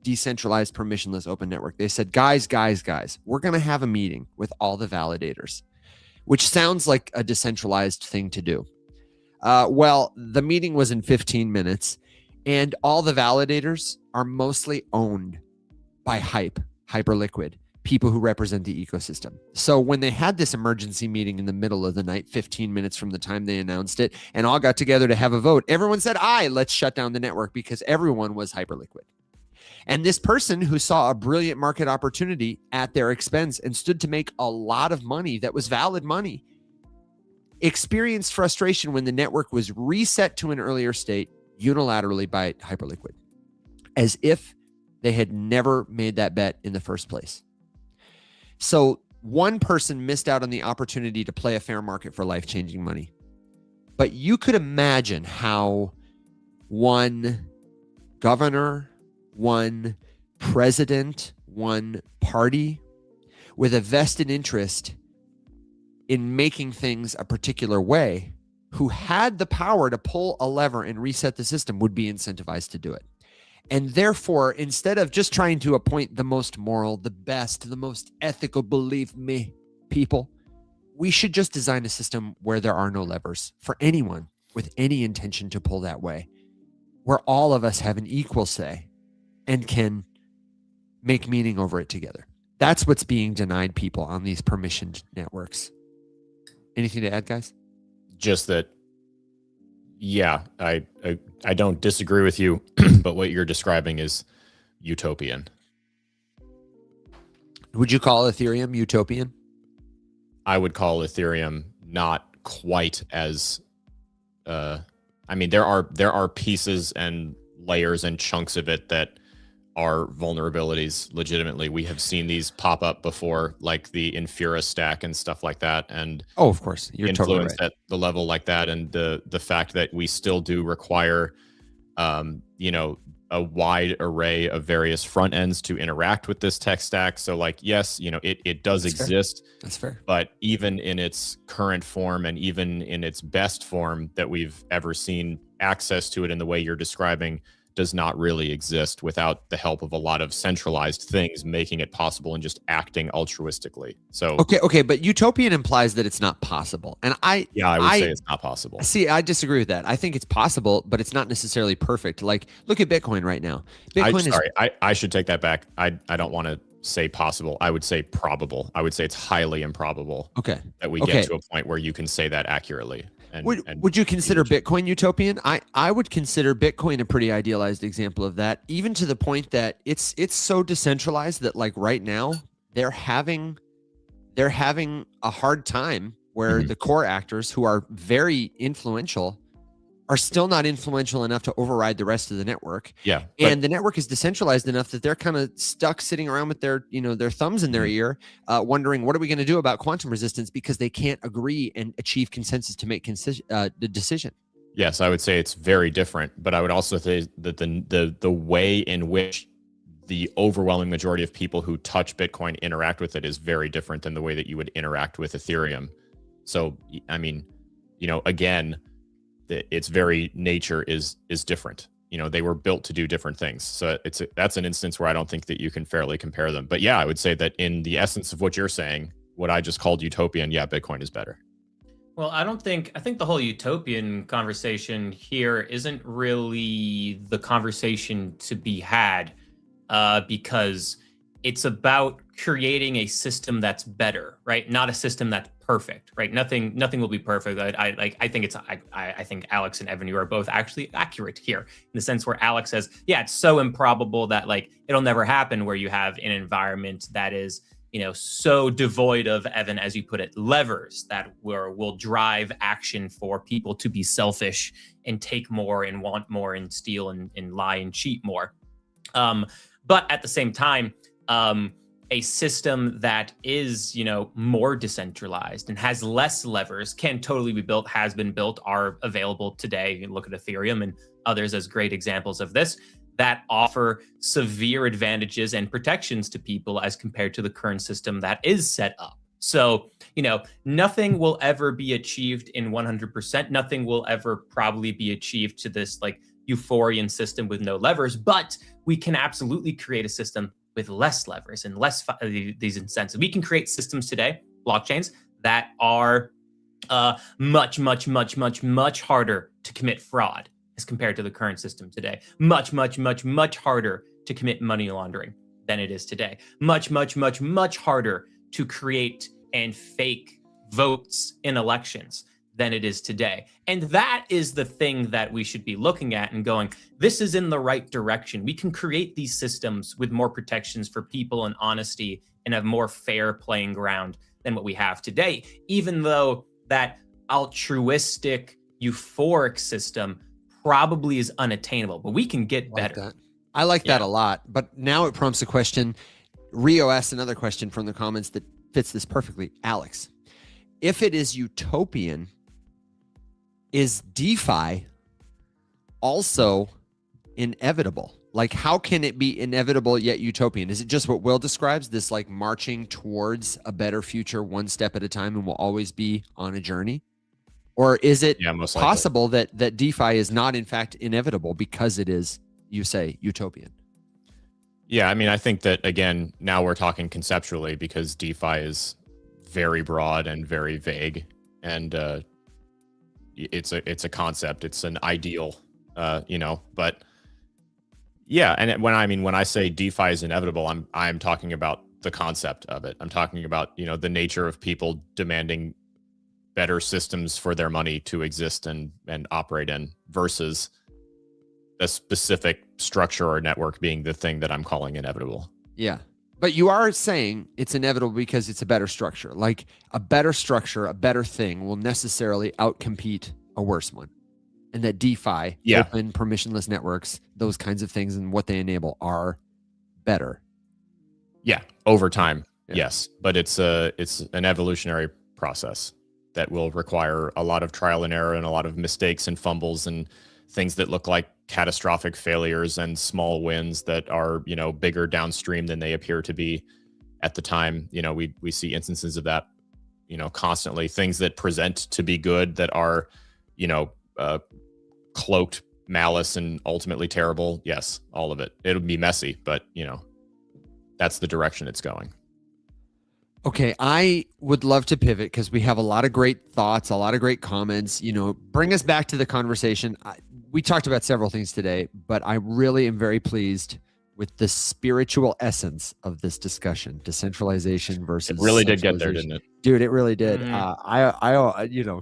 decentralized permissionless open network. They said, guys, we're going to have a meeting with all the validators, which sounds like a decentralized thing to do. Well, the meeting was in 15 minutes, and all the validators are mostly owned by Hyperliquid, people who represent the ecosystem. So when they had this emergency meeting in the middle of the night, 15 minutes from the time they announced it, and all got together to have a vote, everyone said, let's shut down the network because everyone was Hyperliquid. And this person who saw a brilliant market opportunity at their expense and stood to make a lot of money that was valid money experienced frustration when the network was reset to an earlier state unilaterally by Hyperliquid, as if they had never made that bet in the first place. So one person missed out on the opportunity to play a fair market for life-changing money. But you could imagine how one governor, one president, one party with a vested interest in making things a particular way, who had the power to pull a lever and reset the system, would be incentivized to do it. And therefore, instead of just trying to appoint the most moral, the best, the most ethical, believe me, people, we should just design a system where there are no levers for anyone with any intention to pull that way, where all of us have an equal say and can make meaning over it together. That's what's being denied people on these permissioned networks. Anything to add, guys? Just that, yeah, I don't disagree with you, but what you're describing is utopian. Would you call Ethereum utopian? I would call Ethereum not quite as, there are pieces and layers and chunks of it that are vulnerabilities legitimately. We have seen these pop up before, like the Infura stack and stuff like that. And of course, you're totally right. At the level like that. And the fact that we still do require, a wide array of various front ends to interact with this tech stack. So like, yes, it does exist. That's fair. But even in its current form and even in its best form that we've ever seen, access to it in the way you're describing does not really exist without the help of a lot of centralized things making it possible and just acting altruistically. So okay, but utopian implies that it's not possible, and I would say it's not possible. See, I disagree with that. I think it's possible, but it's not necessarily perfect. Like, look at Bitcoin right now. I should take that back. I don't want to say possible. I would say probable. I would say it's highly improbable. Okay, that we get to a point where you can say that accurately. Would you consider Bitcoin utopian? I would consider Bitcoin a pretty idealized example of that, even to the point that it's so decentralized that like right now they're having a hard time where the core actors who are very influential are still not influential enough to override the rest of the network. Yeah. And the network is decentralized enough that they're kind of stuck sitting around with their thumbs in their ear, wondering, what are we going to do about quantum resistance? Because they can't agree and achieve consensus to make the decision. Yes, I would say it's very different, but I would also say that the way in which the overwhelming majority of people who touch Bitcoin interact with it is very different than the way that you would interact with Ethereum. So, I mean, again, its very nature is different. they were built to do different things. So that's an instance where I don't think that you can fairly compare them. But yeah, I would say that in the essence of what you're saying, what I just called utopian, yeah, Bitcoin is better. Well, I think the whole utopian conversation here isn't really the conversation to be had, because it's about creating a system that's better, right? Not a system that's perfect, right? Nothing will be perfect. I think Alex and Evan, you are both actually accurate here in the sense where Alex says, yeah, it's so improbable that like it'll never happen where you have an environment that is, so devoid of, Evan, as you put it, levers that will drive action for people to be selfish and take more and want more and steal and lie and cheat more. But at the same time, a system that is, more decentralized and has less levers can totally be built, has been built, are available today. You can look at Ethereum and others as great examples of this, that offer severe advantages and protections to people as compared to the current system that is set up. So, nothing will ever be achieved in 100%. Nothing will ever probably be achieved to this like euphorian system with no levers, but we can absolutely create a system with less levers and less these incentives. We can create systems today, blockchains, that are much, much, much, much, much harder to commit fraud as compared to the current system today. Much, much, much, much harder to commit money laundering than it is today. Much, much, much, much harder to create and fake votes in elections than it is today. And that is the thing that we should be looking at and going, this is in the right direction. We can create these systems with more protections for people and honesty and a more fair playing ground than what we have today, even though that altruistic, euphoric system probably is unattainable, but we can get better. I like that a lot. But now it prompts a question. Rio asked another question from the comments that fits this perfectly. Alex, if it is utopian, is DeFi also inevitable? Like, how can it be inevitable yet utopian? Is it just what Will describes, this like marching towards a better future one step at a time and will always be on a journey? Or is it possible that DeFi is not in fact inevitable because it is, you say, utopian? Yeah, I mean, I think that, again, now we're talking conceptually because DeFi is very broad and very vague. And it's a concept. It's an ideal, but yeah. And when I say DeFi is inevitable, I'm talking about the concept of it. I'm talking about, the nature of people demanding better systems for their money to exist and operate in versus a specific structure or network being the thing that I'm calling inevitable. Yeah. But you are saying it's inevitable because it's a better structure. Like a better structure, a better thing will necessarily outcompete a worse one. And that DeFi, open permissionless networks, those kinds of things and what they enable are better. Yeah. Over time. Yes. But it's an evolutionary process that will require a lot of trial and error and a lot of mistakes and fumbles and things that look like catastrophic failures and small wins that are, bigger downstream than they appear to be at the time. We see instances of that, constantly. Things that present to be good that are, cloaked malice and ultimately terrible. Yes, all of it. It'll be messy, but, that's the direction it's going. Okay, I would love to pivot because we have a lot of great thoughts, a lot of great comments. Bring us back to the conversation. We talked about several things today, but I really am very pleased with the spiritual essence of this discussion: decentralization versus. It really did get there, didn't it? Dude, it really did.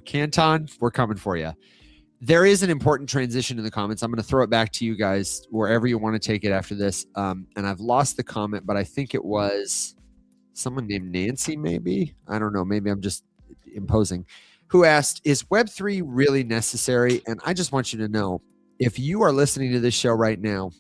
Canton, we're coming for you. There is an important transition in the comments. I'm going to throw it back to you guys wherever you want to take it after this. And I've lost the comment, but I think it was someone named Nancy, maybe. I don't know. Maybe I'm just imposing. Who asked, is Web3 really necessary? And I just want you to know, if you are listening to this show right now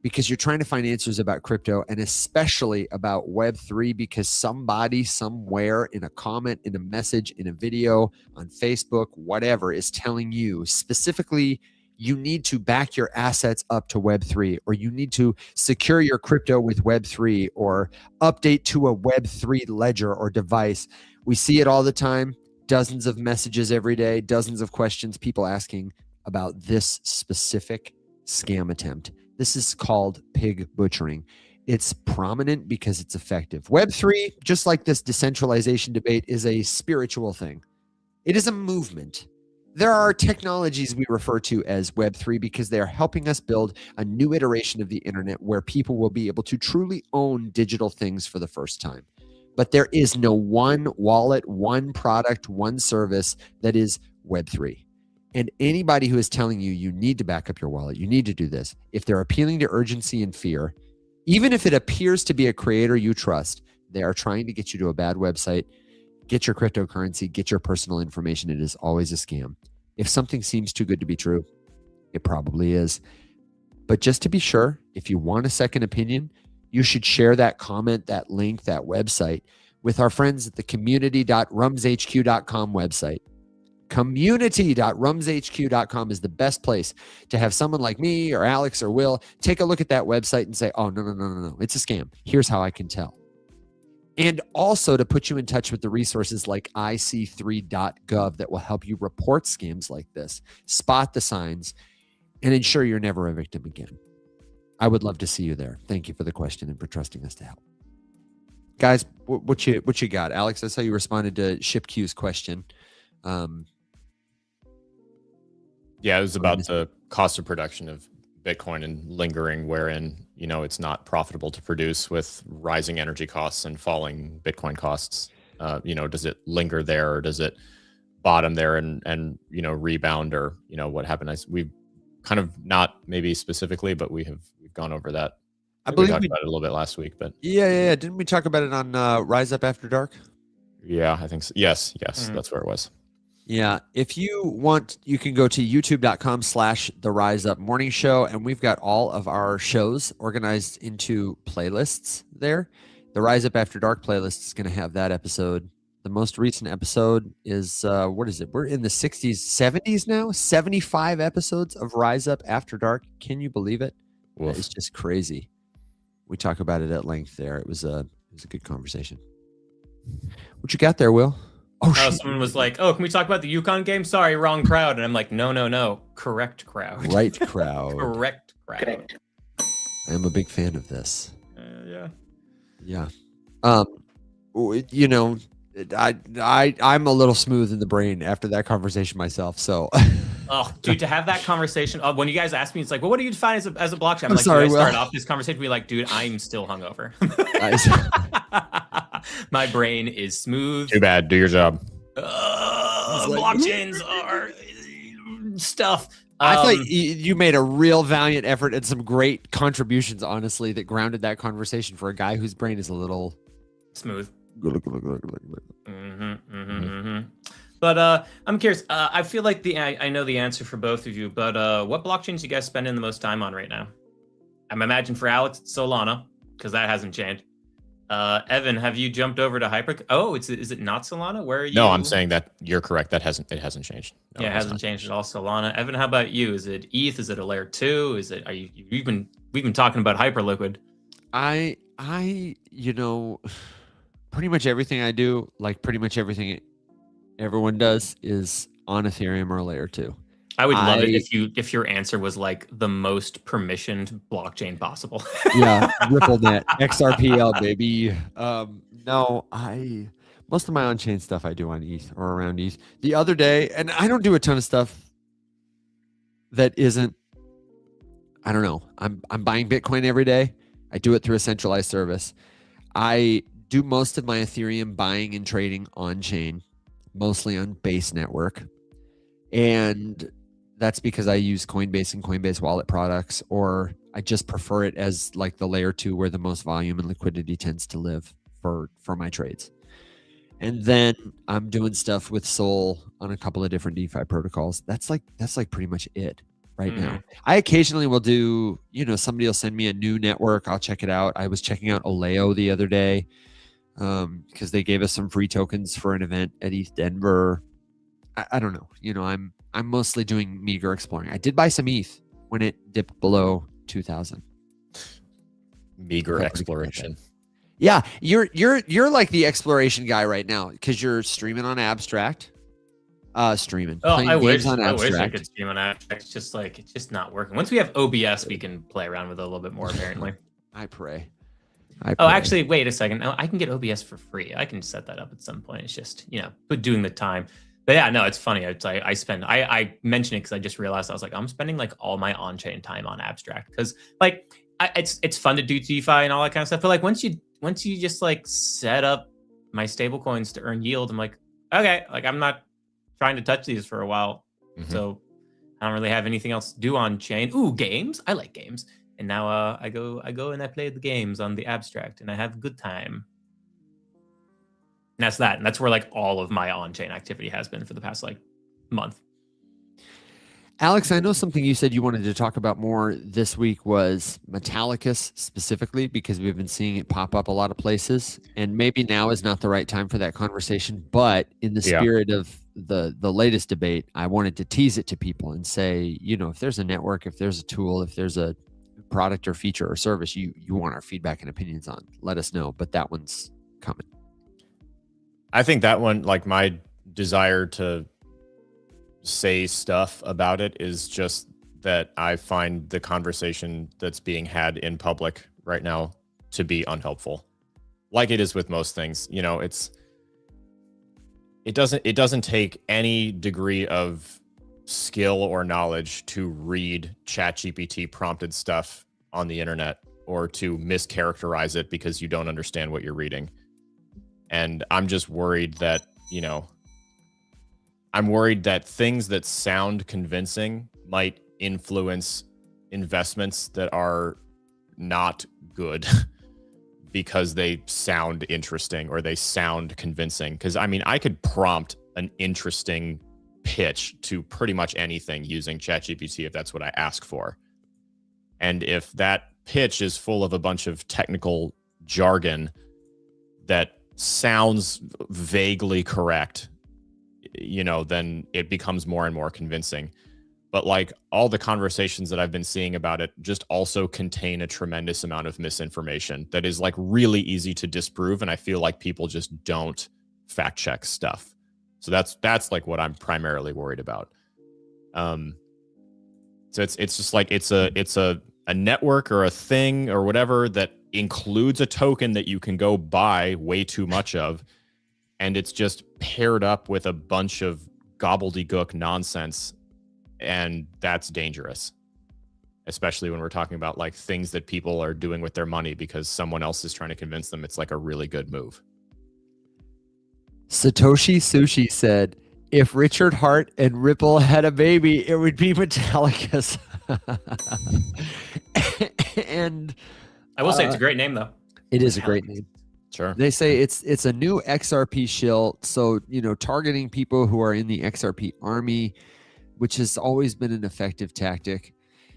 because you're trying to find answers about crypto and especially about Web3 because somebody somewhere in a comment, in a message, in a video, on Facebook, whatever, is telling you specifically you need to back your assets up to Web3, or you need to secure your crypto with Web3, or update to a Web3 ledger or device. We see it all the time. Dozens of messages every day, dozens of questions, people asking about this specific scam attempt. This is called pig butchering. It's prominent because it's effective. Web3, just like this decentralization debate, is a spiritual thing. It is a movement. There are technologies we refer to as Web3 because they are helping us build a new iteration of the internet where people will be able to truly own digital things for the first time. But there is no one wallet, one product, one service that is Web3. And anybody who is telling you you need to back up your wallet, you need to do this, if they're appealing to urgency and fear, even if it appears to be a creator you trust, they are trying to get you to a bad website, get your cryptocurrency, get your personal information. It is always a scam. If something seems too good to be true, it probably is. But just to be sure, if you want a second opinion, you should share that comment, that link, that website with our friends at the community.rumshq.com website. Community.rumshq.com is the best place to have someone like me or Alex or Will take a look at that website and say, oh, no, it's a scam. Here's how I can tell. And also to put you in touch with the resources like ic3.gov that will help you report scams like this, spot the signs, and ensure you're never a victim again. I would love to see you there. Thank you for the question and for trusting us to help. Guys, what you got? Alex, I saw you responded to ShipQ's question. Yeah, it was about the cost of production of Bitcoin and lingering, wherein, it's not profitable to produce with rising energy costs and falling Bitcoin costs. Does it linger there, or does it bottom there and rebound, or, what happened? We've kind of, not maybe specifically, but we've gone over that. I believe we talked about it a little bit last week, but yeah. Didn't we talk about it on Rise Up After Dark? Yeah, I think so. Yes, that's where it was. Yeah. If you want, you can go to youtube.com/The Rise Up Morning Show. And we've got all of our shows organized into playlists there. The Rise Up After Dark playlist is going to have that episode. The most recent episode is, what is it? We're in the 60s, 70s now. 75 episodes of Rise Up After Dark. Can you believe it? It's just crazy. We talk about it at length there. It was a good conversation. What you got there, Will? Oh, someone was like, "Oh, can we talk about the Yukon game?" Sorry, wrong crowd. And I'm like, "No, correct crowd." Right crowd. Correct crowd. I am a big fan of this. Yeah. I'm a little smooth in the brain after that conversation myself. So, oh, dude, to have that conversation when you guys ask me, it's like, "Well, what do you define as a blockchain?" I'm like, sorry, I start off this conversation be like, "Dude, I'm still hungover." My brain is smooth. Too bad. Do your job. Blockchains are stuff. I thought you made a real valiant effort and some great contributions, honestly, that grounded that conversation for a guy whose brain is a little smooth. But I'm curious. I feel like I know the answer for both of you, but what blockchains you guys spending the most time on right now? I'm imagining for Alex, it's Solana, because that hasn't changed. Evan, have you jumped over to Hyper? Oh, is it not Solana? Where are you? No, I'm saying that you're correct. It hasn't changed. No, yeah, it hasn't changed at all. Solana. Evan, how about you? Is it ETH? Is it a layer 2? We've been talking about Hyperliquid. I pretty much everything I do, like pretty much everything everyone does, is on Ethereum or layer 2. I would love it if your answer was like the most permissioned blockchain possible. Yeah, RippleNet, XRPL, baby. No, most of my on-chain stuff I do on ETH or around ETH. The other day, and I don't do a ton of stuff that isn't, I don't know. I'm buying Bitcoin every day. I do it through a centralized service. I do most of my Ethereum buying and trading on-chain, mostly on Base Network. And that's because I use Coinbase and Coinbase wallet products, or I just prefer it as like the layer 2 where the most volume and liquidity tends to live for my trades. And then I'm doing stuff with Sol on a couple of different DeFi protocols. That's like pretty much it right now. I occasionally will do, somebody will send me a new network. I'll check it out. I was checking out Oleo the other day because they gave us some free tokens for an event at ETH Denver. I don't know. I'm mostly doing meager exploring. I did buy some ETH when it dipped below 2,000. Meager exploration. Yeah, you're like the exploration guy right now because you're streaming on Abstract. Streaming. Oh, Playing I games wish on I Abstract. could stream on Abstract. It's just not working. Once we have OBS, we can play around with it a little bit more. Apparently. I pray. Oh, actually, wait a second. Oh, I can get OBS for free. I can set that up at some point. It's just but doing the time. But yeah, no, it's funny. It's like I mention it because I just realized I was like, I'm spending like all my on-chain time on Abstract because like it's fun to do DeFi and all that kind of stuff. But like once you just like set up my stable coins to earn yield, I'm like, okay, like I'm not trying to touch these for a while. So I don't really have anything else to do on chain. Ooh, games. I like games. And now I go and I play the games on the Abstract and I have a good time. And that's that. And that's where like all of my on-chain activity has been for the past like month. Alex, I know something you said you wanted to talk about more this week was Metallicus specifically, because we've been seeing it pop up a lot of places. And maybe now is not the right time for that conversation. But in the spirit of the latest debate, I wanted to tease it to people and say, if there's a network, if there's a tool, if there's a product or feature or service you want our feedback and opinions on, let us know. But that one's coming. I think that one, like my desire to say stuff about it is just that I find the conversation that's being had in public right now to be unhelpful. Like it is with most things, it doesn't take any degree of skill or knowledge to read ChatGPT prompted stuff on the internet or to mischaracterize it because you don't understand what you're reading. And I'm just worried that, I'm worried that things that sound convincing might influence investments that are not good because they sound interesting or they sound convincing. Because I could prompt an interesting pitch to pretty much anything using ChatGPT if that's what I ask for. And if that pitch is full of a bunch of technical jargon that sounds vaguely correct, then it becomes more and more convincing. But like all the conversations that I've been seeing about it just also contain a tremendous amount of misinformation that is like really easy to disprove. And I feel like people just don't fact check stuff. So that's like what I'm primarily worried about. So it's just like it's a network or a thing or whatever that includes a token that you can go buy way too much of, and it's just paired up with a bunch of gobbledygook nonsense, and that's dangerous, especially when we're talking about like things that people are doing with their money because someone else is trying to convince them it's like a really good move. Satoshi Sushi said, if Richard Hart and Ripple had a baby, it would be Metallicus. And I will say it's a great name though. It is a great name. Sure. They say it's a new XRP shill. So, targeting people who are in the XRP army, which has always been an effective tactic.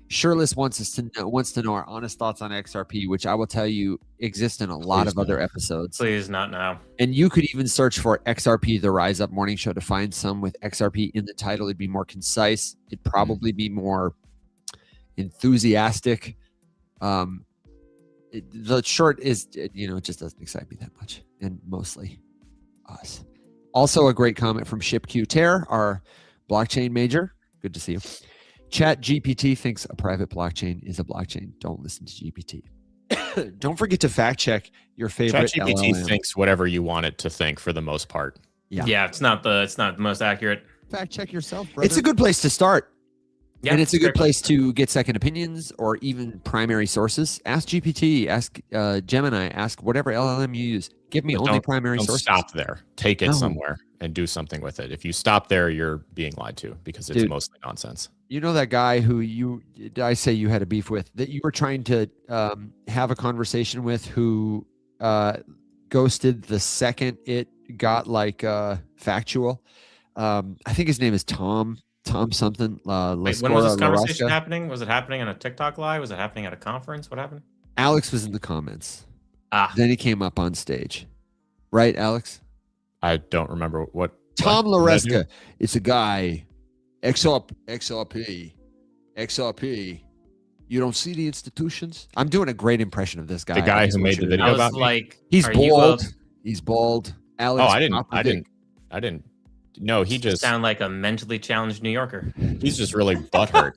Shirtless wants to know our honest thoughts on XRP, which I will tell you exist in a lot of other episodes. Please, not now. And you could even search for XRP, the Rise Up Morning Show, to find some with XRP in the title. It'd be more concise. It'd probably be more enthusiastic. The short is, it just doesn't excite me that much, and mostly us. Also, a great comment from ShipQ Terror, our blockchain major. Good to see you. Chat GPT thinks a private blockchain is a blockchain. Don't listen to GPT. Don't forget to fact check your favorite ChatGPT LLM. thinks whatever you want it to think for the most part. Yeah, it's not the most accurate. Fact check yourself, brother. It's a good place to start. Yeah, and it's a good place to get second opinions or even primary sources. Ask GPT, ask Gemini, ask whatever LLM you use. Give me only primary sources. Stop there. Take it somewhere and do something with it. If you stop there, you're being lied to because it's mostly nonsense. You know that guy who I say you had a beef with, that you were trying to have a conversation with, who ghosted the second it got like factual? I think his name is Tom something. Wait, when was this conversation happening? Was it happening on a TikTok live? Was it happening at a conference? What happened? Alex was in the comments. Then he came up on stage. Right, Alex? I don't remember what. Tom Laresca. It's a guy. XRP. You don't see the institutions? I'm doing a great impression of this guy. The guy who made the video about like, he's bald. He's bald. Alex, I didn't No, he just sound like a mentally challenged New Yorker. he's just really butthurt.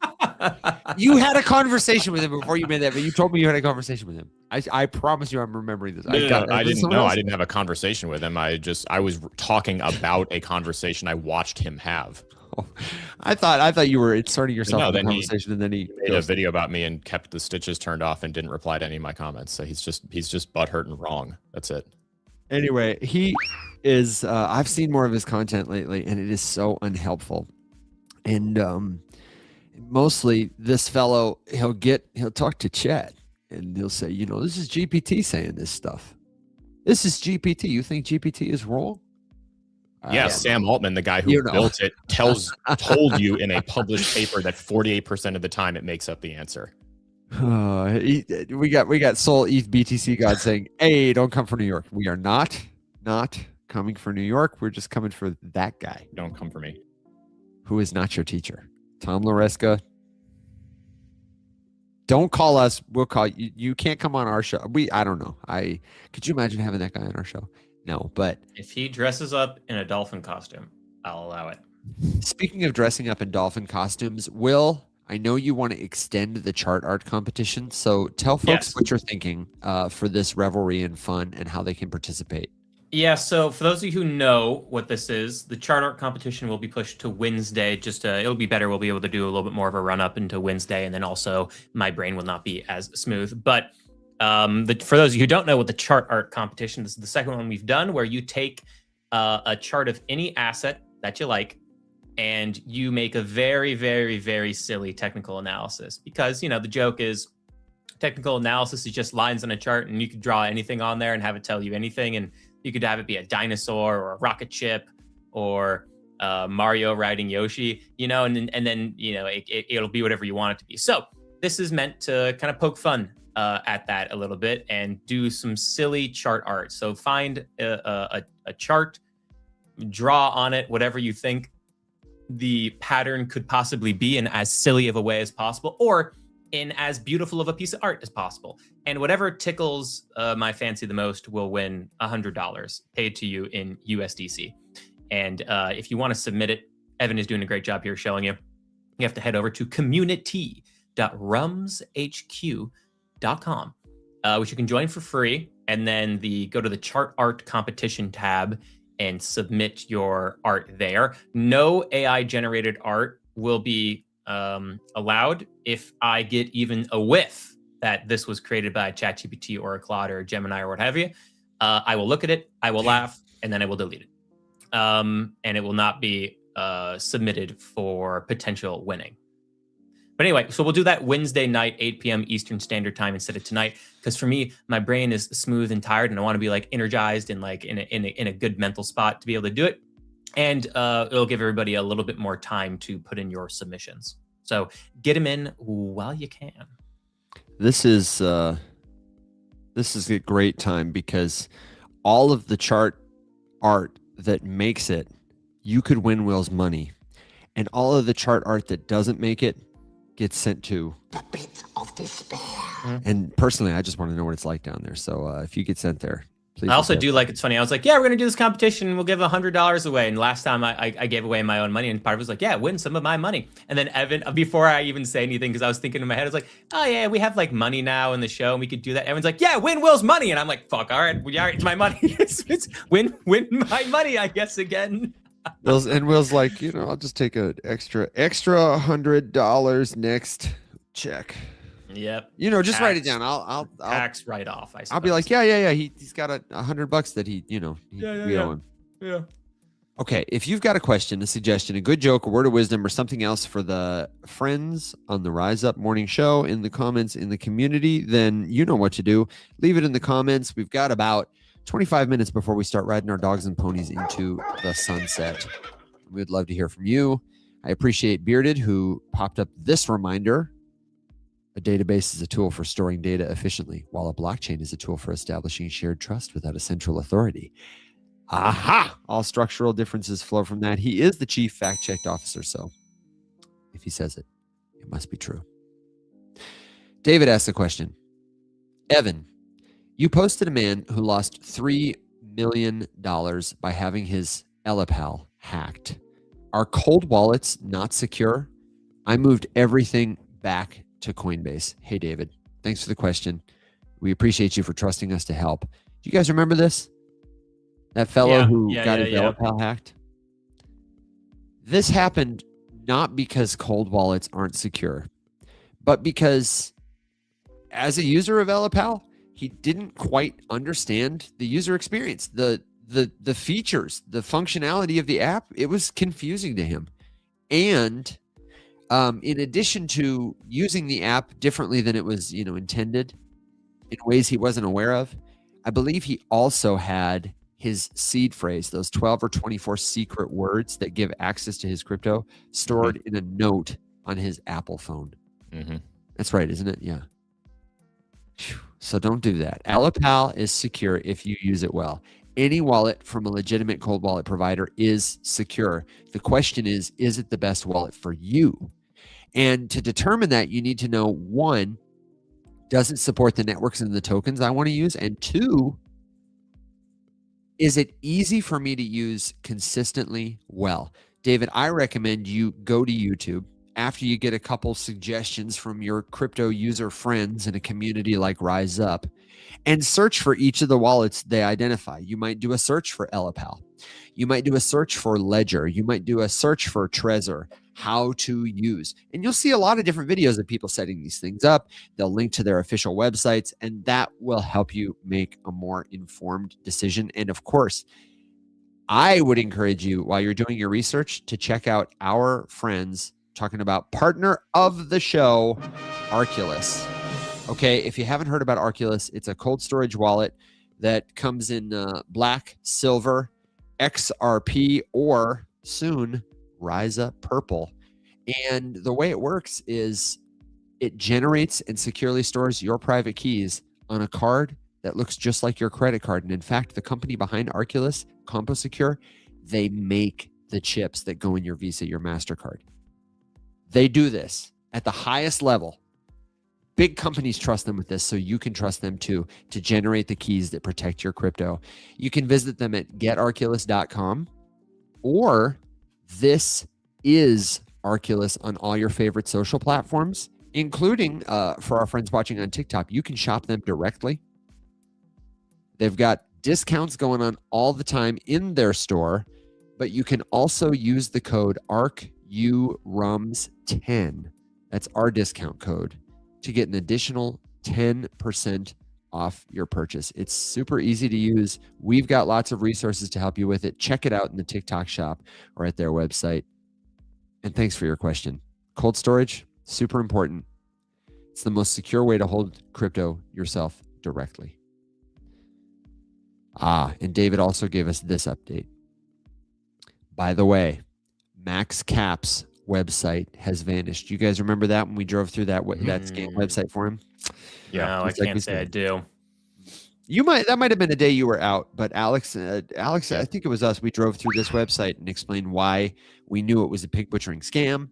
You had a conversation with him before you made that, but you told me you had a conversation with him. I promise you I'm remembering this. No, I didn't know. I didn't have a conversation with him. I was talking about a conversation I watched him have. Oh, I thought you were inserting yourself in the then conversation, and then he made a video about me and kept the stitches turned off and didn't reply to any of my comments. So he's just butthurt and wrong. That's it. Anyway, he is. I've seen more of his content lately, and it is so unhelpful. And mostly, this fellow he'll talk to Chat, and he'll say, this is GPT saying this stuff. This is GPT. You think GPT is wrong? Yeah, Sam Altman, the guy who built it, told you in a published paper that 48% of the time it makes up the answer. We got Soul ETH BTC God saying, "Hey, don't come for New York. We are not coming for New York. We're just coming for that guy. Don't come for me. Who is not your teacher, Tom Lareska. Don't call us. We'll call you. You can't come on our show. I don't know. Could you imagine having that guy on our show? No, but if he dresses up in a dolphin costume, I'll allow it. Speaking of dressing up in dolphin costumes, Will, I know you want to extend the chart art competition, so tell folks what you're thinking for this revelry and fun and how they can participate. Yeah, so for those of you who know what this is, the chart art competition will be pushed to Wednesday. It'll be better. We'll be able to do a little bit more of a run up into Wednesday, and then also my brain will not be as smooth. But for those of you who don't know what the chart art competition, this is the second one we've done, where you take a chart of any asset that you like, and you make a very, very, very silly technical analysis. Because, the joke is technical analysis is just lines on a chart, and you could draw anything on there and have it tell you anything. And you could have it be a dinosaur or a rocket ship or Mario riding Yoshi, and then it'll be whatever you want it to be. So this is meant to kind of poke fun at that a little bit and do some silly chart art. So find a chart, draw on it whatever you think the pattern could possibly be in as silly of a way as possible, or in as beautiful of a piece of art as possible. And whatever tickles my fancy the most will win $100 paid to you in USDC. And if you want to submit it, Evan is doing a great job here showing you. You have to head over to community.rumshq.com, which you can join for free. And then go to the chart art competition tab and submit your art there. No AI generated art will be allowed if I get even a whiff that this was created by a ChatGPT or a Claude or a Gemini or what have you. I will look at it, I will laugh, and then I will delete it. And it will not be submitted for potential winning. But anyway, so we'll do that Wednesday night, 8 p.m. Eastern Standard Time instead of tonight. Because for me, my brain is smooth and tired, and I want to be energized and in a good mental spot to be able to do it. And it'll give everybody a little bit more time to put in your submissions. So get them in while you can. This is a great time because all of the chart art that makes it, you could win Will's money. And all of the chart art that doesn't make it gets sent to the pit of despair. And personally, I just want to know what it's like down there. So if you get sent there, please. I also do it's funny. I was like, yeah, we're going to do this competition and we'll give $100 away. And last time I gave away my own money, and part of it was like, yeah, win some of my money. And then Evan, before I even say anything, because I was thinking in my head, I was like, oh yeah, we have money now in the show and we could do that. Evan's like, yeah, win Will's money. And I'm like, fuck, all right, it's my money. it's win my money, I guess, again. Will's like, I'll just take an extra $100 next check. Yep. Just write it down. I'll tax write off. I'll be like, yeah. He's got $100 that we owe him. Yeah. Okay. If you've got a question, a suggestion, a good joke, a word of wisdom, or something else for the friends on the Rise Up Morning Show in the comments in the community, then you know what to do. Leave it in the comments. We've got about 25 minutes before we start riding our dogs and ponies into the sunset. We would love to hear from you. I appreciate Bearded, who popped up this reminder. A database is a tool for storing data efficiently, while a blockchain is a tool for establishing shared trust without a central authority. Aha! All structural differences flow from that. He is the chief fact-checked officer, so if he says it, it must be true. David asked the question. Evan, you posted a man who lost $3 million by having his Elapal hacked. Are cold wallets not secure? I moved everything back to Coinbase. Hey, David, thanks for the question. We appreciate you for trusting us to help. Do you guys remember this? That fellow who got his Valipal hacked? This happened not because cold wallets aren't secure, but because as a user of Valipal, he didn't quite understand the user experience, the features, the functionality of the app. It was confusing to him. And in addition to using the app differently than it was, intended in ways he wasn't aware of, I believe he also had his seed phrase, those 12 or 24 secret words that give access to his crypto, stored in a note on his Apple phone. That's right, isn't it? Yeah. So don't do that. Valipal is secure if you use it well. Any wallet from a legitimate cold wallet provider is secure. The question is it the best wallet for you? And to determine that, you need to know, one, does it support the networks and the tokens I want to use? And two, is it easy for me to use consistently well? David, I recommend you go to YouTube after you get a couple suggestions from your crypto user friends in a community like Rise Up and search for each of the wallets they identify. You might do a search for Valipal. You might do a search for Ledger. You might do a search for Trezor, how to use. And you'll see a lot of different videos of people setting these things up. They'll link to their official websites, and that will help you make a more informed decision. And of course, I would encourage you, while you're doing your research, to check out our friends talking about partner of the show, Arculus. Okay, if you haven't heard about Arculus, it's a cold storage wallet that comes in black, silver, XRP, or soon Rise Up Purple. And the way it works is it generates and securely stores your private keys on a card that looks just like your credit card. And in fact, the company behind Arculus, CompoSecure, they make the chips that go in your Visa, your MasterCard. They do this at the highest level. Big companies trust them with this, so you can trust them too, to generate the keys that protect your crypto. You can visit them at getarculus.com, or this is Arculus on all your favorite social platforms, including for our friends watching on TikTok. You can shop them directly. They've got discounts going on all the time in their store, but you can also use the code ARCURUMS10. That's our discount code to get an additional 10% off your purchase. It's super easy to use. We've got lots of resources to help you with it. Check it out in the TikTok shop or at their website. And thanks for your question. Cold storage, super important. It's the most secure way to hold crypto yourself directly. And David also gave us this update. By the way, Max Cap's website has vanished. You guys remember that when we drove through that scam website for him? Yeah, no, I can't say I do. That might have been a day you were out, but Alex, I think it was us. We drove through this website and explained why we knew it was a pig butchering scam,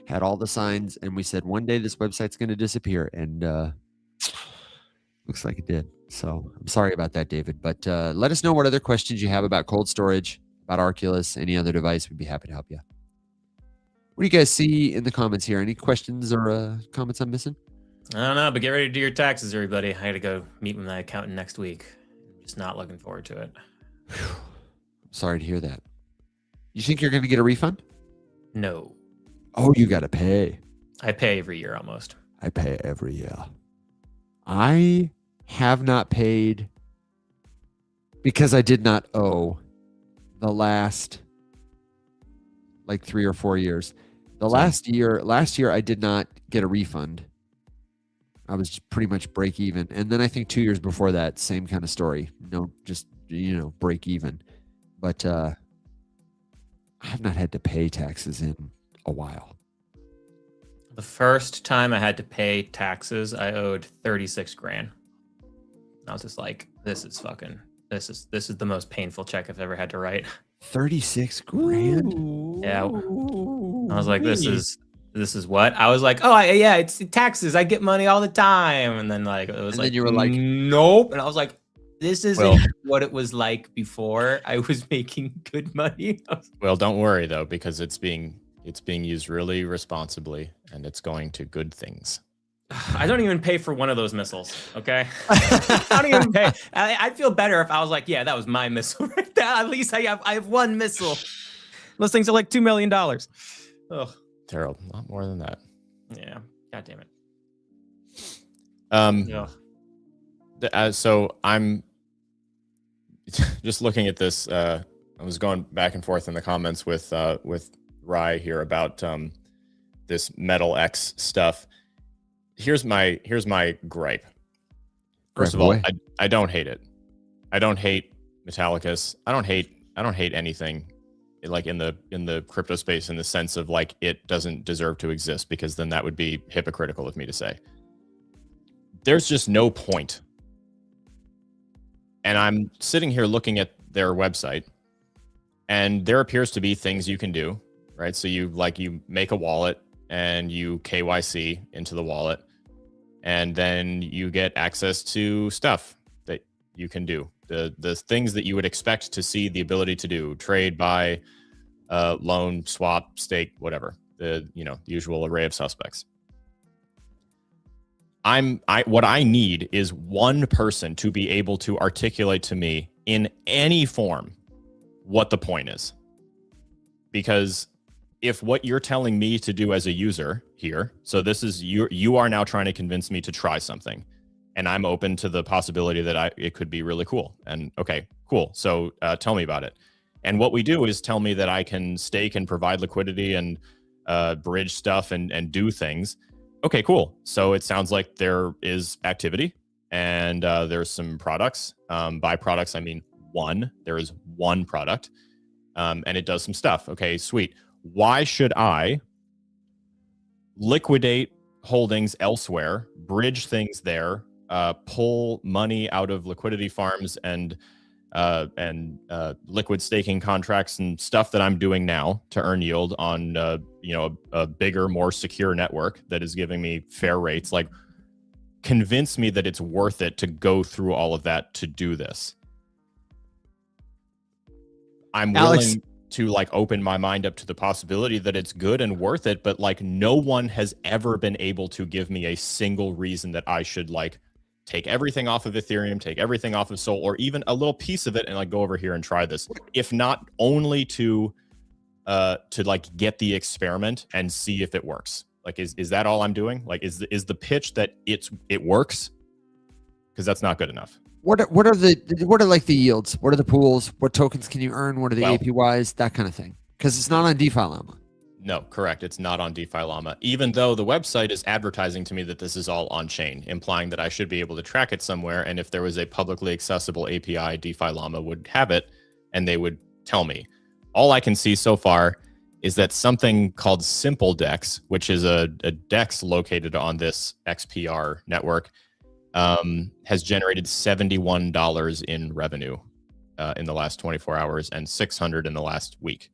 had all the signs, and we said one day this website's going to disappear, and looks like it did. So I'm sorry about that, David, but let us know what other questions you have about cold storage, about Arculus, any other device. We'd be happy to help you. What do you guys see in the comments here? Any questions or comments I'm missing? I don't know, but get ready to do your taxes, everybody. I got to go meet with my accountant next week. I'm just not looking forward to it. I'm sorry to hear that. You think you're going to get a refund? No. Oh, you got to pay. I pay every year almost. I pay every year. I have not paid because I did not owe the last 3 or 4 years. Last year I did not get a refund. I was pretty much break even. And then I think 2 years before that, same kind of story. No, just, break even. But I have not had to pay taxes in a while. The first time I had to pay taxes, I owed 36 grand. I was just like, this is the most painful check I've ever had to write. 36 grand? Ooh. Yeah. I was like, this is what? I was like, it's taxes. I get money all the time. And then it was then you were like, nope. And I was like, This isn't Well- what it was like before I was making good money. Well, don't worry though, because it's being used really responsibly, and it's going to good things. I don't even pay for one of those missiles. Okay, I don't even pay. I'd feel better if I was like, yeah, that was my missile right there. At least I have one missile. Those things are like $2 million. Oh, Terrible. A lot more than that. yeah. God damn it. Ugh. So I'm just looking at this. I was going back and forth in the comments with Rye here about this Metal X stuff. Here's my gripe. First of all, I don't hate it. I don't hate Metallicus. I don't hate anything like in the crypto space in the sense of like it doesn't deserve to exist, because then that would be hypocritical of me to say. There's just no point. And I'm sitting here looking at their website, and there appears to be things you can do, right? So you make a wallet and you KYC into the wallet, and then you get access to stuff that you can do. The things that you would expect to see the ability to do: trade, buy, loan, swap, stake, whatever. The usual array of suspects. What I need is one person to be able to articulate to me in any form what the point is. Because if what you're telling me to do as a user here, so this is you are now trying to convince me to try something, and I'm open to the possibility that it could be really cool. And okay, cool. So tell me about it. And what we do is tell me that I can stake and provide liquidity and bridge stuff and do things. Okay, cool. So it sounds like there is activity, and there's some products. By products, I mean one. There is one product, and it does some stuff. Okay, sweet. Why should I liquidate holdings elsewhere, bridge things there, pull money out of liquidity farms and liquid staking contracts and stuff that I'm doing now to earn yield on a bigger, more secure network that is giving me fair rates? Like, convince me that it's worth it to go through all of that to do this. I'm willing to open my mind up to the possibility that it's good and worth it, but no one has ever been able to give me a single reason that I should take everything off of Ethereum, take everything off of Sol, or even a little piece of it and go over here and try this. If not only to get the experiment and see if it works. Is that all I'm doing? Is the pitch that it works? Because that's not good enough. What are the yields? What are the pools? What tokens can you earn? What are the APYs? That kind of thing. Because it's not on DeFi Llama. No, correct. It's not on DeFi Llama, even though the website is advertising to me that this is all on chain, implying that I should be able to track it somewhere. And if there was a publicly accessible API, DeFi Llama would have it, and they would tell me. All I can see so far is that something called Simple Dex, which is a DEX located on this XPR network, has generated $71 in revenue in the last 24 hours and $600 in the last week.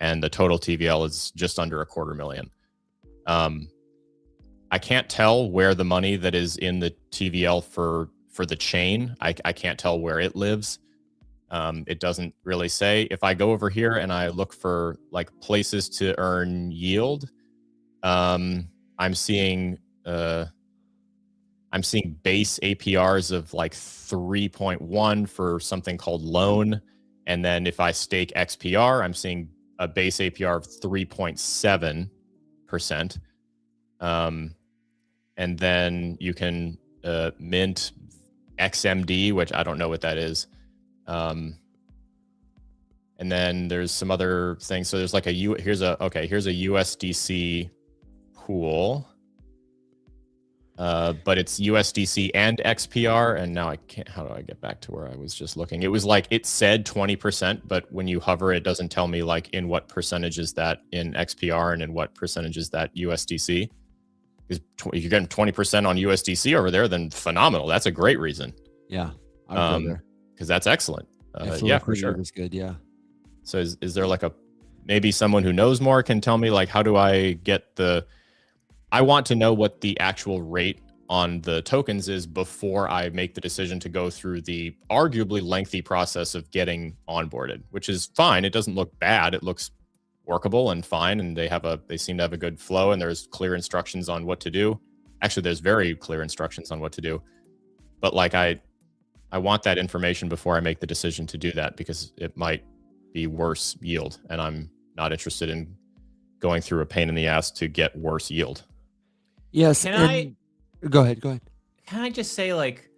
And the total TVL is just under $250,000. I can't tell where the money that is in the TVL for the chain, I can't tell where it lives. It doesn't really say. If I go over here and I look for places to earn yield, I'm seeing base APRs of 3.1 for something called loan. And then if I stake XPR, I'm seeing a base APR of 3.7%. And then you can mint XMD, which I don't know what that is. And then there's some other things. So there's here's a USDC pool. But it's USDC and XPR, and now I can't. How do I get back to where I was just looking? It was it said 20%, but when you hover, it doesn't tell me in what percentage is that in XPR and in what percentage is that USDC. If you're getting 20% on USDC over there, then phenomenal. That's a great reason. Yeah, I'll go there because that's excellent. Yeah, for sure. It's good. Yeah. So is there maybe someone who knows more can tell me how do I get I want to know what the actual rate on the tokens is before I make the decision to go through the arguably lengthy process of getting onboarded, which is fine. It doesn't look bad. It looks workable and fine, and they seem to have a good flow, and there's clear instructions on what to do. Actually, there's very clear instructions on what to do. But like I want that information before I make the decision to do that, because it might be worse yield, and I'm not interested in going through a pain in the ass to get worse yield. Yes. Go ahead. Can I just say, like,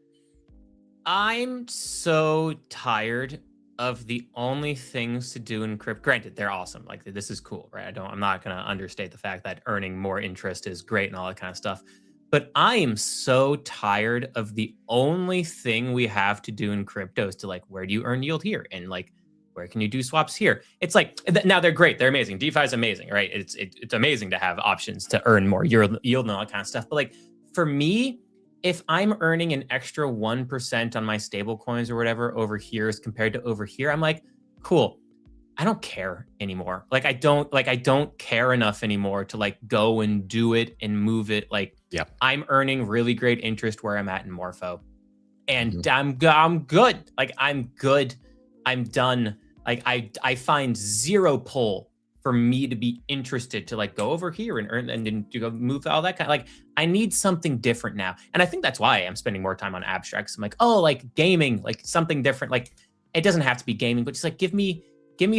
I'm so tired of the only things to do in crypto. Granted, they're awesome. Like, this is cool, right? I'm not going to understate the fact that earning more interest is great and all that kind of stuff. But I am so tired of the only thing we have to do in crypto is to, like, where do you earn yield here? And, like, where can you do swaps here? It's like, now they're great. They're amazing. DeFi is amazing, right? It's amazing to have options to earn more yield and all that kind of stuff. But, like, for me, if I'm earning an extra 1% on my stable coins or whatever over here as compared to over here, I'm like, cool. I don't care anymore. I don't care enough anymore to, like, go and do it and move it. Like, yeah, I'm earning really great interest where I'm at in Morpho, and I'm good. Like, I'm good. I'm done. Like, I find zero pull for me to be interested to, like, go over here and earn and then to go move all that kind of, like, I need something different now. And I think that's why I'm spending more time on abstracts. I'm like, oh, like gaming, like something different. Like, it doesn't have to be gaming, but just like give me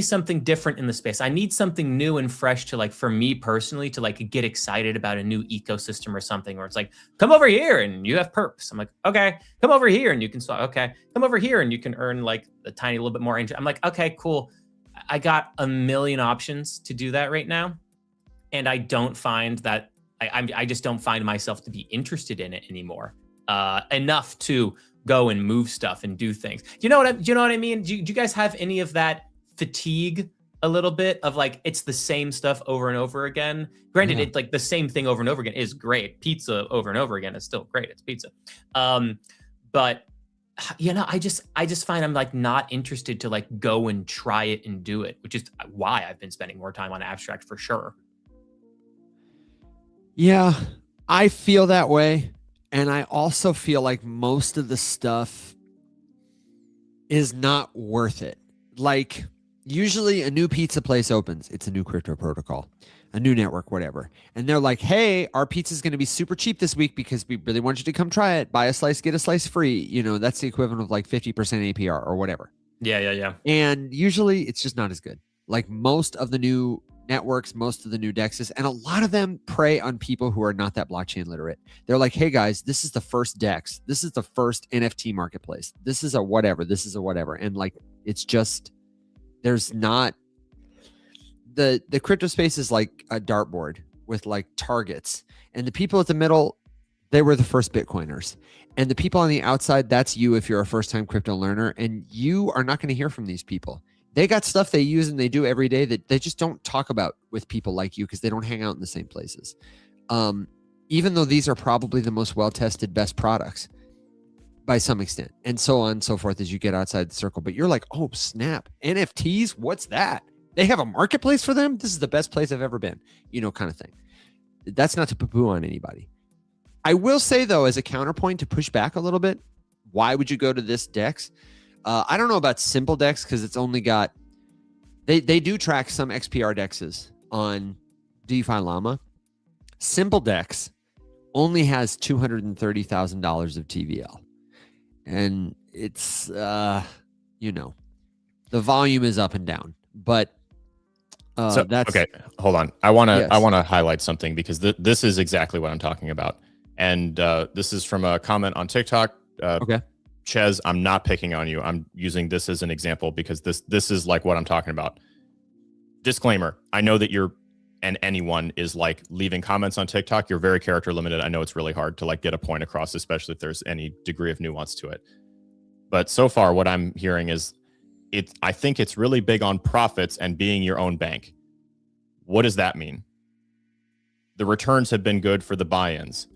something different in the space. I need something new and fresh to, like, for me personally, to, like, get excited about a new ecosystem or something where it's like, come over here and you have perps. I'm like, okay, come over here and you can swap. Okay, come over here and you can earn, like, a tiny little bit more interest. I'm like, okay, cool. I got a million options to do that right now. And I don't find that, I just don't find myself to be interested in it anymore. Enough to go and move stuff and do things. You know what I mean? Do you guys have any of that fatigue a little bit of, like, it's the same stuff over and over again? Granted, it's like the same thing over and over again is great. Pizza over and over again is still great. It's pizza. But you know, I just find I'm, like, not interested to, like, go and try it and do it, which is why I've been spending more time on abstract for sure. Yeah, I feel that way. And I also feel like most of the stuff is not worth it. Like, usually a new pizza place opens. It's a new crypto protocol, a new network, whatever. And they're like, hey, our pizza is going to be super cheap this week because we really want you to come try it. Buy a slice, get a slice free. You know, that's the equivalent of, like, 50% APR or whatever. Yeah. And usually it's just not as good. Like, most of the new networks, most of the new dexes, and a lot of them prey on people who are not that blockchain literate. They're like, hey guys, this is the first dex. This is the first NFT marketplace. This is a whatever. This is a whatever. And, like, it's just, there's not, the crypto space is like a dartboard with, like, targets, and the people at the middle, they were the first Bitcoiners, and the people on the outside, that's you if you're a first-time crypto learner, and you are not going to hear from these people. They got stuff they use and they do every day that they just don't talk about with people like you because they don't hang out in the same places. Even though these are probably the most well-tested, best products by some extent, and so on and so forth as you get outside the circle. But you're like, oh, snap, NFTs? What's that? They have a marketplace for them? This is the best place I've ever been, you know, kind of thing. That's not to poo-poo on anybody. I will say, though, as a counterpoint to push back a little bit, why would you go to this DEX? I don't know about simple DEX because it's only got, they do track some XPR DEXs on DeFi Llama. Simple DEX only has $230,000 of TVL. And it's, you know, the volume is up and down, but that's okay. Hold on. I want to highlight something because this is exactly what I'm talking about. And this is from a comment on TikTok. Okay. Ches, I'm not picking on you. I'm using this as an example because this is like what I'm talking about. Disclaimer. I know that you're, and anyone is, like, leaving comments on TikTok. You're very character limited. I know it's really hard to, like, get a point across, especially if there's any degree of nuance to it. But so far what I'm hearing is I think it's really big on profits and being your own bank. What does that mean? The returns have been good for the buy-ins.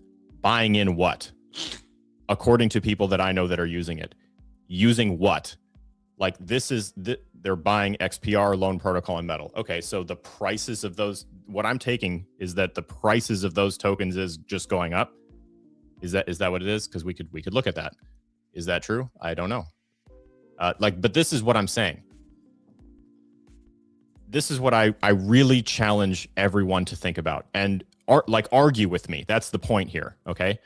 Buying in what? According to people that I know that are using it. Using what? Like, this is, they're buying XPR, loan protocol, and metal. Okay, so the prices of those, what I'm taking is that the prices of those tokens is just going up. Is that what it is? Because we could look at that. Is that true? I don't know. But this is what I'm saying. This is what I really challenge everyone to think about and argue with me. That's the point here. Okay.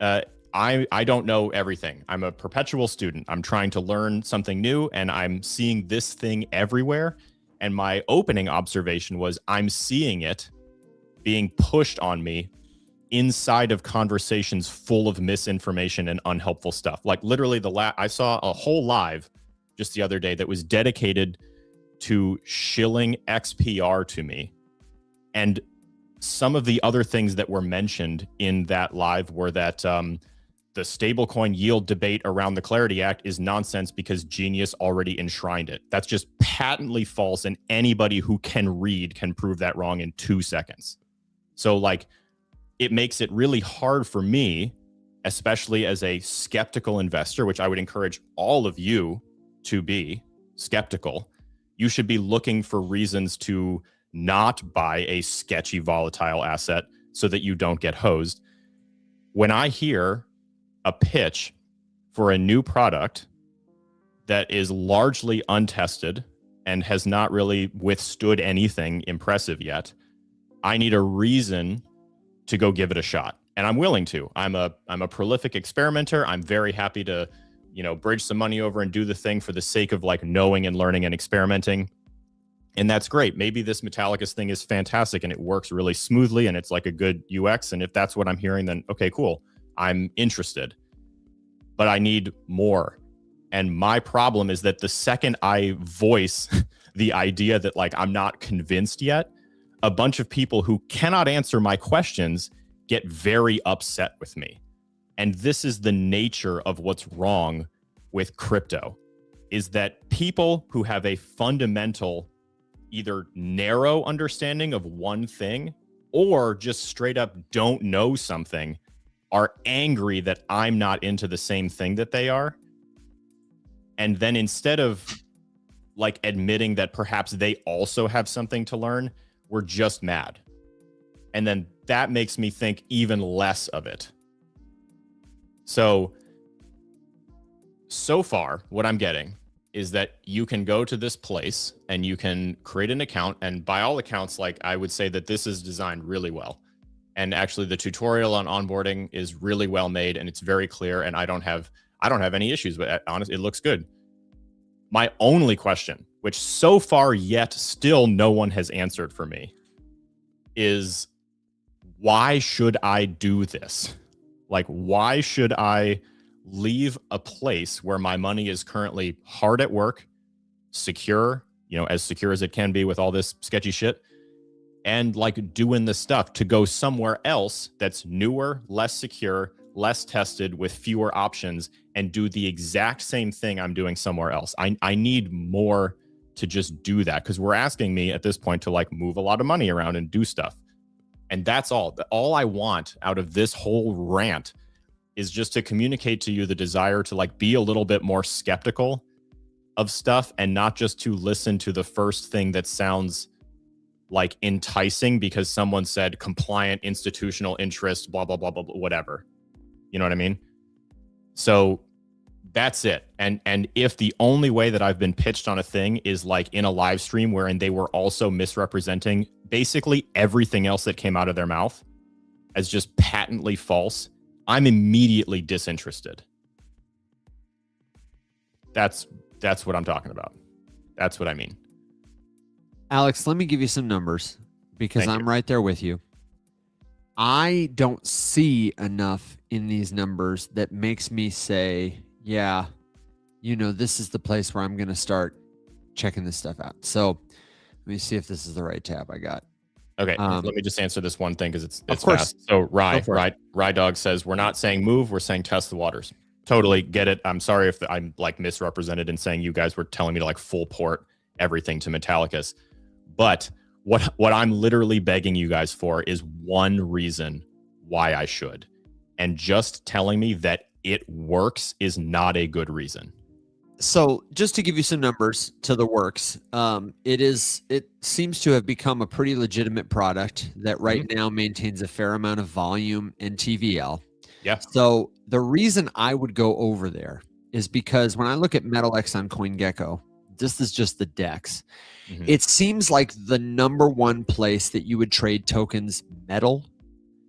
I don't know everything. I'm a perpetual student. I'm trying to learn something new, and I'm seeing this thing everywhere. And my opening observation was I'm seeing it being pushed on me inside of conversations full of misinformation and unhelpful stuff. Like literally I saw a whole live just the other day that was dedicated to shilling XPR to me. And some of the other things that were mentioned in that live were that the stablecoin yield debate around the Clarity Act is nonsense because Genius already enshrined it. That's just patently false, and anybody who can read can prove that wrong in 2 seconds. So like, it makes it really hard for me, especially as a skeptical investor, which I would encourage all of you to be skeptical. You should be looking for reasons to not buy a sketchy, volatile asset so that you don't get hosed. When I hear a pitch for a new product that is largely untested and has not really withstood anything impressive yet, I need a reason to go give it a shot. And I'm willing to. I'm a prolific experimenter. I'm very happy to, bridge some money over and do the thing for the sake of like knowing and learning and experimenting. And that's great. Maybe this Metallicus thing is fantastic and it works really smoothly and it's like a good UX. And if that's what I'm hearing, then okay, cool. I'm interested, but I need more. And my problem is that the second I voice the idea that like I'm not convinced yet, a bunch of people who cannot answer my questions get very upset with me. And this is the nature of what's wrong with crypto, is that people who have a fundamental, either narrow understanding of one thing or just straight up don't know something are angry that I'm not into the same thing that they are. And then instead of like admitting that perhaps they also have something to learn, we're just mad. And then that makes me think even less of it. So far, what I'm getting is that you can go to this place and you can create an account. And by all accounts, like I would say that this is designed really well. And actually the tutorial on onboarding is really well made and it's very clear. And I don't have any issues, but honestly, it looks good. My only question, which so far yet still no one has answered for me, is why should I do this? Like, why should I leave a place where my money is currently hard at work, secure, as secure as it can be with all this sketchy shit, and like doing this stuff to go somewhere else that's newer, less secure, less tested, with fewer options, and do the exact same thing I'm doing somewhere else? I need more to just do that, because we're asking me at this point to like move a lot of money around and do stuff. And that's all. All I want out of this whole rant is just to communicate to you the desire to like be a little bit more skeptical of stuff and not just to listen to the first thing that sounds like enticing because someone said compliant institutional interest, blah, blah, blah, blah, blah, whatever. You know what I mean? So that's it. And if the only way that I've been pitched on a thing is like in a live stream wherein they were also misrepresenting basically everything else that came out of their mouth as just patently false, I'm immediately disinterested. That's what I'm talking about. That's what I mean. Alex, let me give you some numbers because I'm right there with you. I don't see enough in these numbers that makes me say, yeah, this is the place where I'm going to start checking this stuff out. So let me see if this is the right tab I got. Okay, let me just answer this one thing because it's fast. So Rye Dog says, we're not saying move, we're saying test the waters. Totally get it. I'm sorry if I'm like misrepresented in saying you guys were telling me to like full port everything to Metallicus. But what I'm literally begging you guys for is one reason why I should. And just telling me that it works is not a good reason. So just to give you some numbers to the works, it seems to have become a pretty legitimate product that right now maintains a fair amount of volume and TVL. Yeah. So the reason I would go over there is because when I look at MetalX on CoinGecko, this is just the DEX. Mhm. It seems like the number one place that you would trade tokens Metal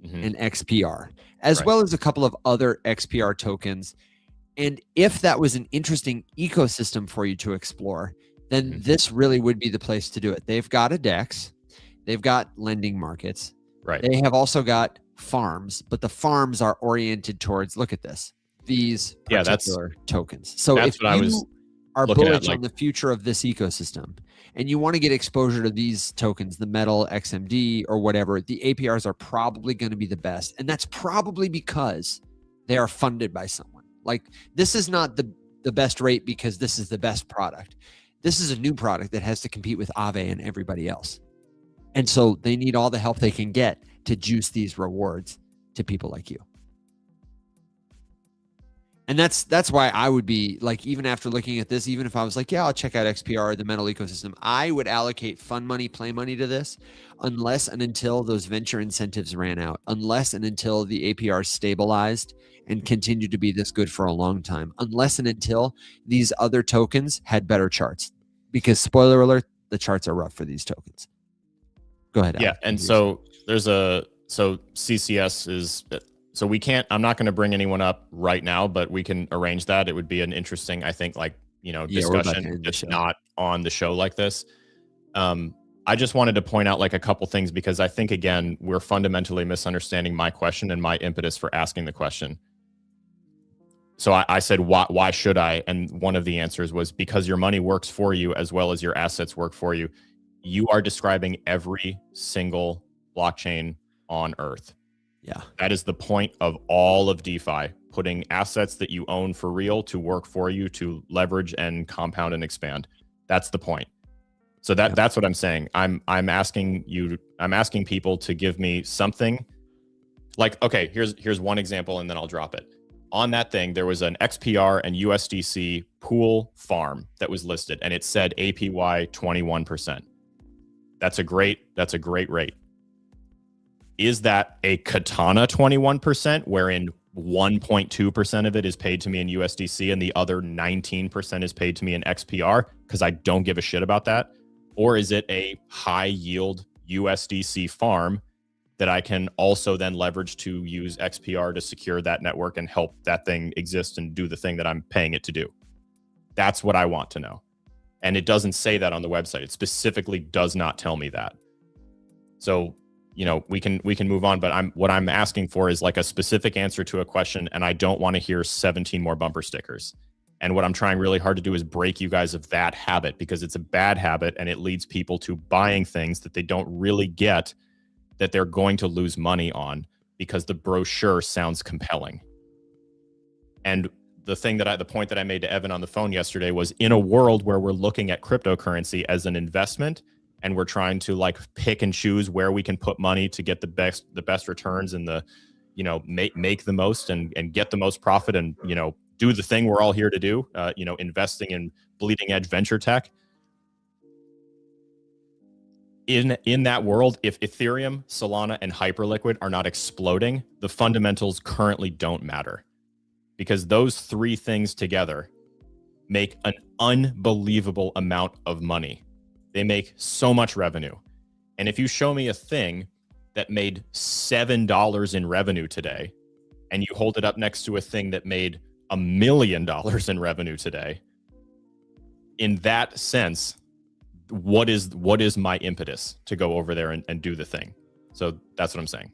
Mhm. and XPR, as Right. well as a couple of other XPR tokens. And if that was an interesting ecosystem for you to explore, then Mhm. this really would be the place to do it. They've got a DEX, they've got lending markets, Right. they have also got farms, but the farms are oriented towards, look at this, these Yeah, particular tokens. So that's if what I was you are looking at, bullish like- on the future of this ecosystem and you want to get exposure to these tokens, the Metal, XMD, or whatever, the APRs are probably going to be the best. And that's probably because they are funded by someone. Like, this is not the best rate because this is the best product. This is a new product that has to compete with Aave and everybody else. And so they need all the help they can get to juice these rewards to people like you. And that's why I would be like, even after looking at this, even if I was like, yeah, I'll check out XPR, the Metal ecosystem, I would allocate fun money, play money to this, unless and until those venture incentives ran out, unless and until the APR stabilized and continued to be this good for a long time, unless and until these other tokens had better charts. Because spoiler alert, the charts are rough for these tokens. Go ahead, Yeah, Alex. and so so CCS is, so we can't, I'm not going to bring anyone up right now, but we can arrange that. It would be an interesting, I think, like, you know, Yeah, we're about to discussion end the that's show. not on the show like this. I just wanted to point out like a couple things, because I think, again, we're fundamentally misunderstanding my question and my impetus for asking the question. So I said, why should I? And one of the answers was because your money works for you as well as your assets work for you. You are describing every single blockchain on Earth. Yeah. That is the point of all of DeFi, putting assets that you own for real to work for you, to leverage and compound and expand. That's the point. So that's what I'm saying. I'm asking people to give me something. Like, okay, here's one example, and then I'll drop it. On that thing, there was an XPR and USDC pool farm that was listed, and it said APY 21%. That's a great rate. Is that a Katana 21%, wherein 1.2% of it is paid to me in USDC and the other 19% is paid to me in XPR because I don't give a shit about that? Or is it a high yield USDC farm that I can also then leverage to use XPR to secure that network and help that thing exist and do the thing that I'm paying it to do? That's what I want to know. And it doesn't say that on the website. It specifically does not tell me that. So, you know, we can move on, but what I'm asking for is like a specific answer to a question, and I don't want to hear 17 more bumper stickers. And what I'm trying really hard to do is break you guys of that habit, because it's a bad habit and it leads people to buying things that they don't really get, that they're going to lose money on because the brochure sounds compelling. And the point that I made to Evan on the phone yesterday was, in a world where we're looking at cryptocurrency as an investment and we're trying to like pick and choose where we can put money to get the best returns and the, you know, make the most and get the most profit and, you know, do the thing we're all here to do, you know, investing in bleeding edge venture tech. In that world, if Ethereum, Solana, and Hyperliquid are not exploding, the fundamentals currently don't matter, because those three things together make an unbelievable amount of money. They make so much revenue. And if you show me a thing that made $7 in revenue today, and you hold it up next to a thing that made $1 million in revenue today, in that sense, what is my impetus to go over there and do the thing? So that's what I'm saying.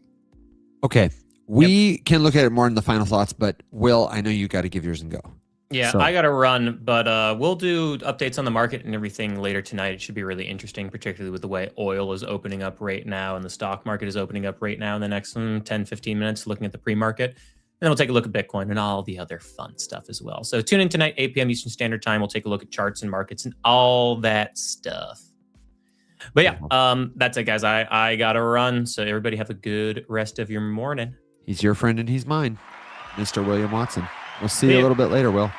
Okay. We can look at it more in the final thoughts, but Will, I know you got to give yours and go. Yeah, So- I got to run, but we'll do updates on the market and everything later tonight. It should be really interesting, particularly with the way oil is opening up right now and the stock market is opening up right now in the next 10, 15 minutes, looking at the pre-market. And then we'll take a look at Bitcoin and all the other fun stuff as well. So tune in tonight, 8 p.m. Eastern Standard Time. We'll take a look at charts and markets and all that stuff. But yeah, that's it, guys. I got to run. So everybody have a good rest of your morning. He's your friend and he's mine, Mr. William Watson. We'll see you a little bit later, Will.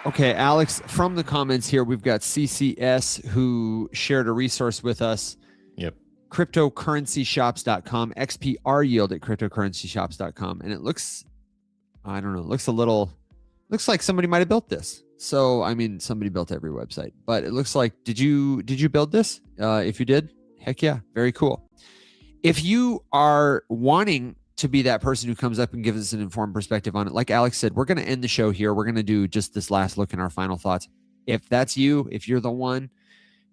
Okay, Alex, from the comments here, we've got CCS who shared a resource with us. Yep. cryptocurrencyshops.com, XPR yield at cryptocurrencyshops.com. And it looks, I don't know, looks like somebody might have built this. So, I mean, somebody built every website, but it looks like, did you build this? If you did, heck yeah, very cool. If you are wanting to be that person who comes up and gives us an informed perspective on it, like Alex said, we're going to end the show here. We're going to do just this last look and our final thoughts. If that's you, if you're the one,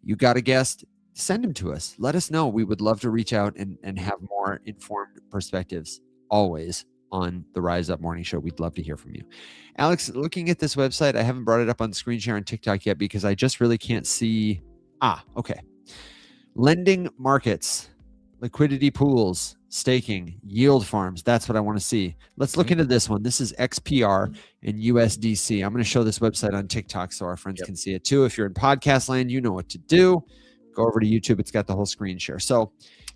you got a guest, send them to us. Let us know. We would love to reach out and have more informed perspectives always on the Rise Up Morning Show. We'd love to hear from you. Alex, looking at this website, I haven't brought it up on screen share on TikTok yet because I just really can't see. Okay. Lending markets, liquidity pools, staking, yield farms. That's what I want to see. Let's look into this one. This is XPR and USDC. I'm going to show this website on TikTok so our friends can see it too. If you're in podcast land, you know what to do. Go over to YouTube. It's got the whole screen share. So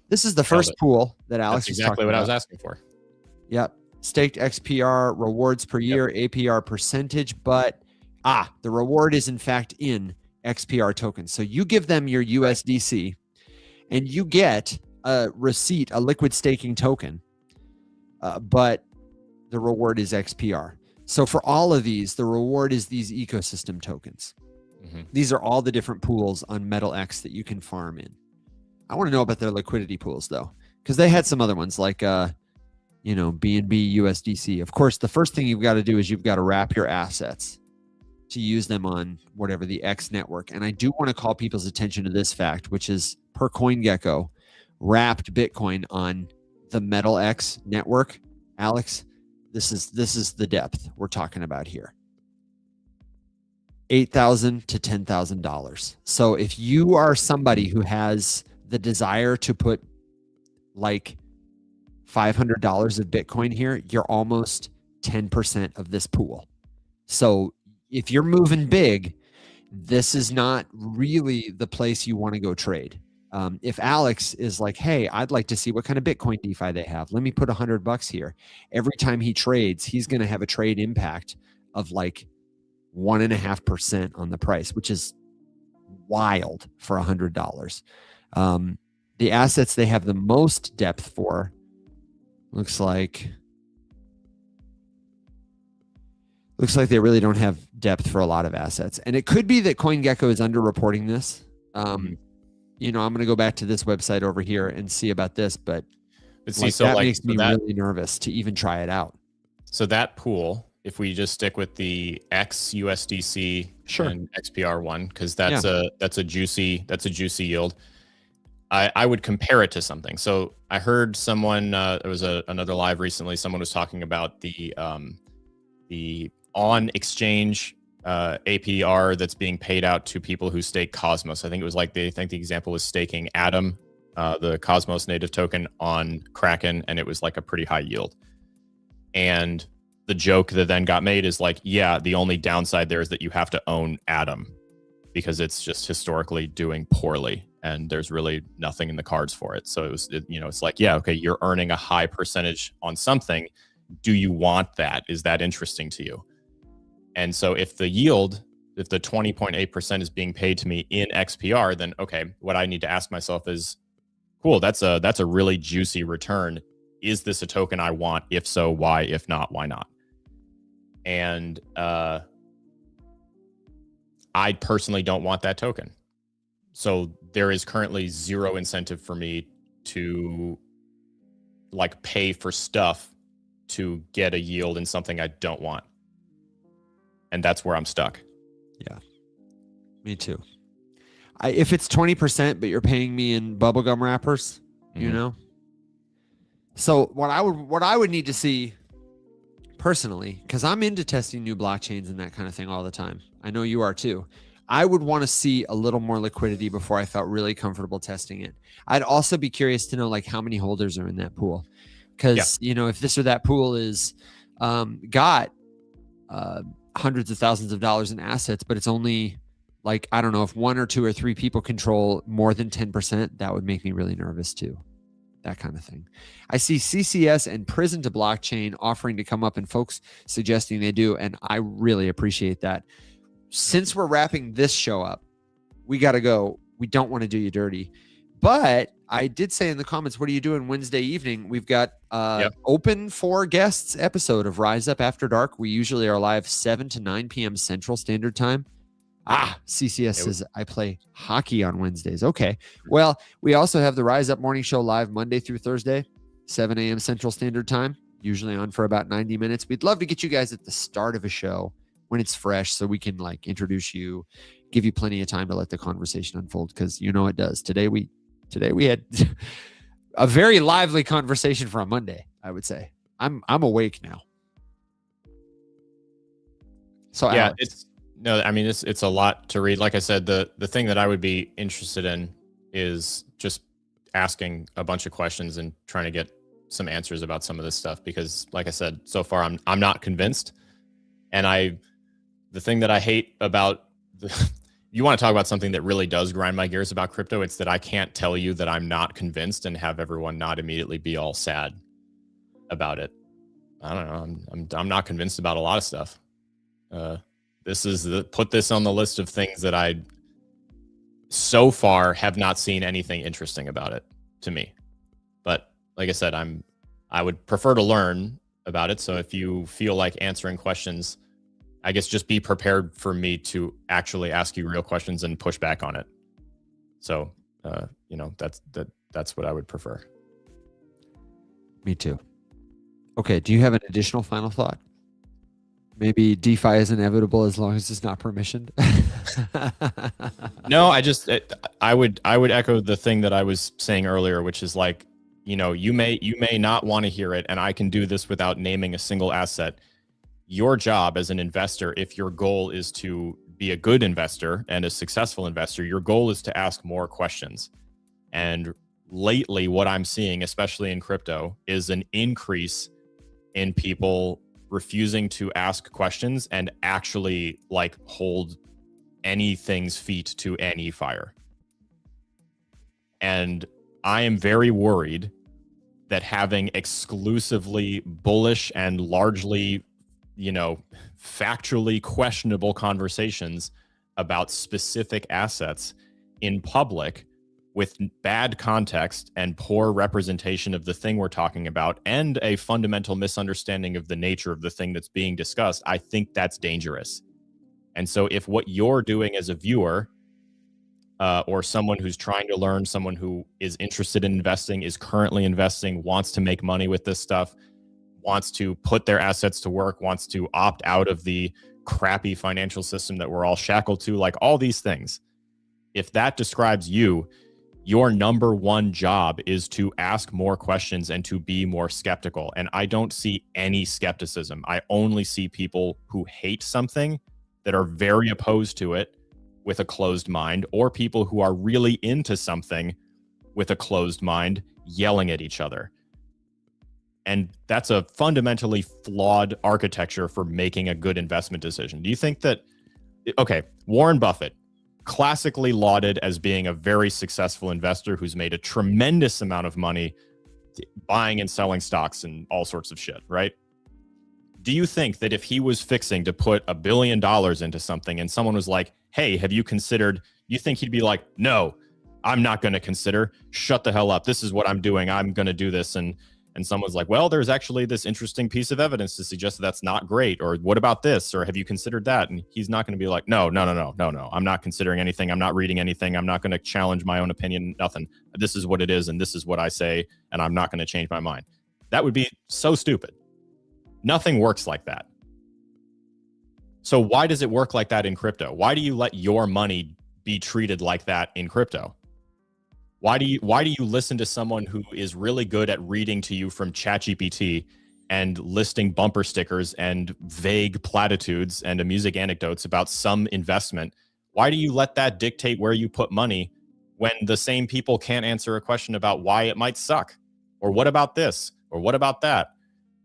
this is the first pool that Alex was exactly talking what about. I was asking for. Yep. Staked XPR rewards per year, APR percentage, but the reward is in fact in XPR tokens. So you give them your USDC and you get a receipt, a liquid staking token, but the reward is XPR. So for all of these, the reward is these ecosystem tokens. These are all the different pools on Metal X that you can farm in. I want to know about their liquidity pools though, because they had some other ones like BNB USDC. Of course, the first thing you've got to do is you've got to wrap your assets to use them on whatever the X network. And I do want to call people's attention to this fact, which is per CoinGecko, wrapped Bitcoin on the Metal X network. Alex, this is the depth we're talking about here. $8,000 to $10,000. So if you are somebody who has the desire to put like $500 of Bitcoin here, you're almost 10% of this pool. So if you're moving big, this is not really the place you want to go trade. If Alex is like, hey, I'd like to see what kind of Bitcoin DeFi they have. Let me put $100 here. Every time he trades, he's going to have a trade impact of like 1.5% on the price, which is wild for $100. The assets they have the most depth for looks like they really don't have depth for a lot of assets. And it could be that CoinGecko is underreporting this. I'm going to go back to this website over here and see about this, but that makes me really nervous to even try it out. So that pool, if we just stick with the XUSDC and XPR one, because that's a juicy yield. I would compare it to something. So I heard someone, there was another live recently, someone was talking about the on exchange APR that's being paid out to people who stake Cosmos. I think it was like, I think the example was staking Atom, the Cosmos native token on Kraken, and it was like a pretty high yield. And the joke that then got made is like, yeah, the only downside there is that you have to own Atom because it's just historically doing poorly and there's really nothing in the cards for it. So it's like, yeah, okay, you're earning a high percentage on something. Do you want that? Is that interesting to you? And so if the 20.8% is being paid to me in XPR, then okay, what I need to ask myself is, cool, that's a really juicy return. Is this a token I want? If so, why? If not, why not? And I personally don't want that token. So there is currently zero incentive for me to like pay for stuff to get a yield in something I don't want. And that's where I'm stuck. Yeah, me too. If it's 20%, but you're paying me in bubblegum wrappers, So what I would need to see personally, because I'm into testing new blockchains and that kind of thing all the time. I know you are too. I would want to see a little more liquidity before I felt really comfortable testing it. I'd also be curious to know like how many holders are in that pool. Because, if this or that pool is got hundreds of thousands of dollars in assets, but it's only like, I don't know, if 1 or 2 or 3 people control more than 10%, that would make me really nervous too. That kind of thing. I see CCS and Prison to Blockchain offering to come up and folks suggesting they do. And I really appreciate that. Since we're wrapping this show up, we got to go. We don't want to do you dirty, but I did say in the comments, what are you doing Wednesday evening? We've got Yep. open for guests episode of Rise Up After Dark. We usually are live 7 to 9 p.m. Central Standard Time. CCS says I play hockey on Wednesdays. Okay. Well, we also have the Rise Up Morning Show live Monday through Thursday, 7 a.m. Central Standard Time, usually on for about 90 minutes. We'd love to get you guys at the start of a show when it's fresh so we can like introduce you, give you plenty of time to let the conversation unfold, because you know it does. Today we had a very lively conversation for a Monday, I would say. I'm awake now. So Yeah, Alex. it's a lot to read. Like I said, the thing that I would be interested in is just asking a bunch of questions and trying to get some answers about some of this stuff, because like I said, so far I'm not convinced. And the thing that I hate about you want to talk about something that really does grind my gears about crypto, it's that I can't tell you that I'm not convinced and have everyone not immediately be all sad about it. I don't know. I'm not convinced about a lot of stuff. Put this on the list of things that I so far have not seen anything interesting about it to me. But like I said, I would prefer to learn about it. So if you feel like answering questions, I guess just be prepared for me to actually ask you real questions and push back on it. So, that's what I would prefer. Me too. Okay. Do you have an additional final thought? Maybe DeFi is inevitable as long as it's not permissioned. No, I would echo the thing that I was saying earlier, which is like, you may not want to hear it, and I can do this without naming a single asset. Your job as an investor, if your goal is to be a good investor and a successful investor, your goal is to ask more questions. And lately, what I'm seeing, especially in crypto, is an increase in people refusing to ask questions and actually like hold anything's feet to any fire. And I am very worried that having exclusively bullish and largely, factually questionable conversations about specific assets in public with bad context and poor representation of the thing we're talking about and a fundamental misunderstanding of the nature of the thing that's being discussed, I think that's dangerous. And so if what you're doing as a viewer or someone who's trying to learn, someone who is interested in investing, is currently investing, wants to make money with this stuff, wants to put their assets to work, wants to opt out of the crappy financial system that we're all shackled to, like all these things, if that describes you, your number one job is to ask more questions and to be more skeptical. And I don't see any skepticism. I only see people who hate something that are very opposed to it with a closed mind, or people who are really into something with a closed mind yelling at each other. And that's a fundamentally flawed architecture for making a good investment decision. Do you think that, okay, Warren Buffett, classically lauded as being a very successful investor who's made a tremendous amount of money buying and selling stocks and all sorts of shit, right? Do you think that if he was fixing to put $1 billion into something and someone was like, hey, have you considered, you think he'd be like, no, I'm not going to consider, shut the hell up. This is what I'm doing. I'm going to do this. And someone's like, well, there's actually this interesting piece of evidence to suggest that that's not great. Or what about this? Or have you considered that? And he's not going to be like, no. I'm not considering anything. I'm not reading anything. I'm not going to challenge my own opinion. Nothing. This is what it is. And this is what I say. And I'm not going to change my mind. That would be so stupid. Nothing works like that. So why does it work like that in crypto? Why do you let your money be treated like that in crypto? Why do you listen to someone who is really good at reading to you from ChatGPT and listing bumper stickers and vague platitudes and amusing anecdotes about some investment? Why do you let that dictate where you put money when the same people can't answer a question about why it might suck? Or what about this? Or what about that?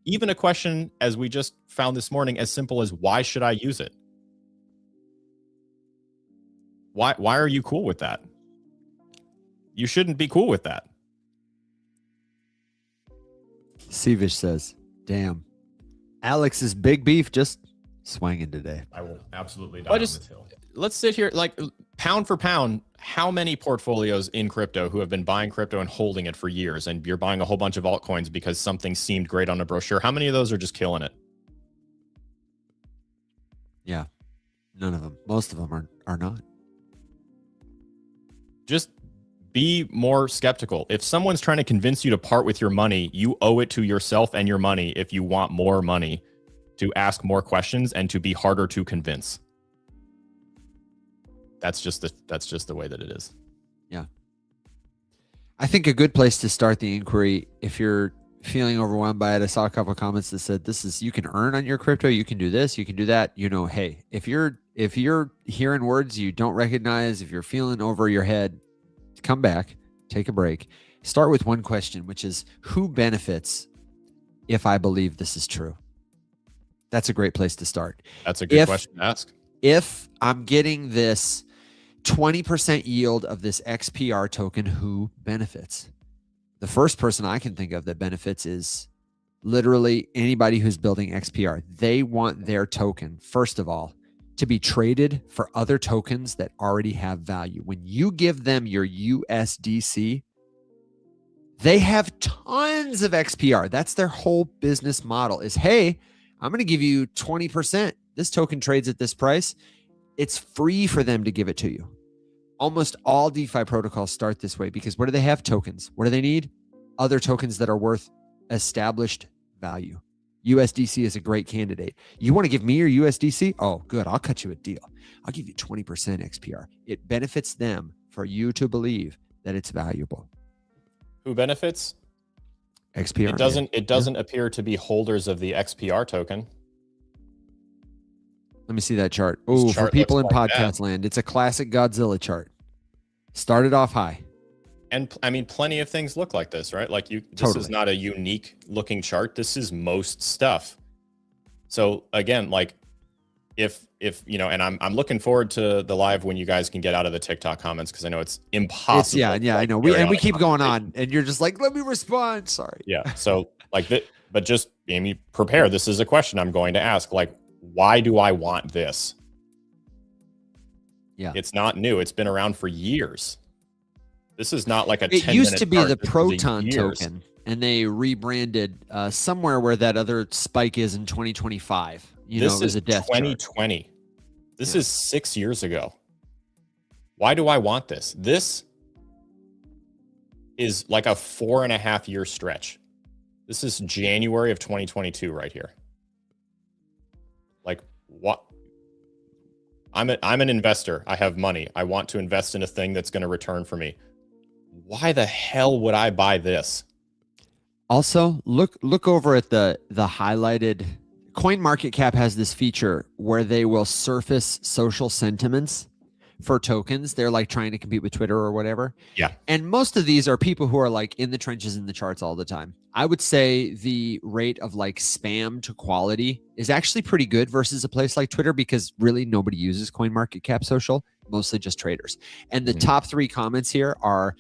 Even a question, as we just found this morning, as simple as why should I use it? Why are you cool with that? You shouldn't be cool with that. Sevish says, damn, Alex's big beef just swinging today. I will absolutely die on this hill. Let's sit here, like, pound for pound, how many portfolios in crypto who have been buying crypto and holding it for years, and you're buying a whole bunch of altcoins because something seemed great on a brochure? How many of those are just killing it? Yeah, none of them. Most of them are not. Just be more skeptical. If someone's trying to convince you to part with your money, you owe it to yourself and your money, if you want more money, to ask more questions and to be harder to convince. That's just the way that it is. Yeah. I think a good place to start the inquiry, if you're feeling overwhelmed by it, I saw a couple of comments that said, this is, you can earn on your crypto, you can do this, you can do that. You know, hey, if you're hearing words you don't recognize, if you're feeling over your head, come back, take a break. Start with one question, which is, who benefits if I believe this is true? That's a great place to start. That's a good question to ask. If I'm getting this 20% yield of this XPR token, who benefits? The first person I can think of that benefits is literally anybody who's building XPR. They want their token, first of all, to be traded for other tokens that already have value. When you give them your USDC, they have tons of XPR. That's their whole business model is, hey, I'm going to give you 20%. This token trades at this price. It's free for them to give it to you. Almost all DeFi protocols start this way because what do they have? Tokens. What do they need? Other tokens that are worth established value. USDC is a great candidate. You want to give me your USDC? Oh, good. I'll cut you a deal. I'll give you 20% XPR. It benefits them for you to believe that it's valuable. Who benefits? XPR. It doesn't appear to be holders of the XPR token. Let me see that chart. Oh, for people in podcast land, it's a classic Godzilla chart. Started off high. And I mean, plenty of things look like this, right? Like this is not a unique looking chart. This is most stuff. So again, like if you know, and I'm looking forward to the live when you guys can get out of the TikTok comments, because I know it's impossible. Yeah, I know. We keep going on, and you're just like, let me respond. Sorry. Yeah. So like that, but just Amy, prepare. This is a question I'm going to ask. Like, why do I want this? Yeah. It's not new. It's been around for years. This is not like a 10-minute It used to be chart. the This is Proton years. token, and they rebranded somewhere where that other spike is in 2025. This it was is a death 2020. Chart. This is 6 years ago. Why do I want this? This is like a 4.5 year stretch. This is January of 2022 right here. Like what? I'm an investor. I have money. I want to invest in a thing that's going to return for me. Why the hell would I buy this? Also, look over at the highlighted. CoinMarketCap has this feature where they will surface social sentiments for tokens. They're like trying to compete with Twitter or whatever. Yeah. And most of these are people who are like in the trenches in the charts all the time. I would say the rate of like spam to quality is actually pretty good versus a place like Twitter, because really nobody uses CoinMarketCap social, mostly just traders. And the top 3 comments here are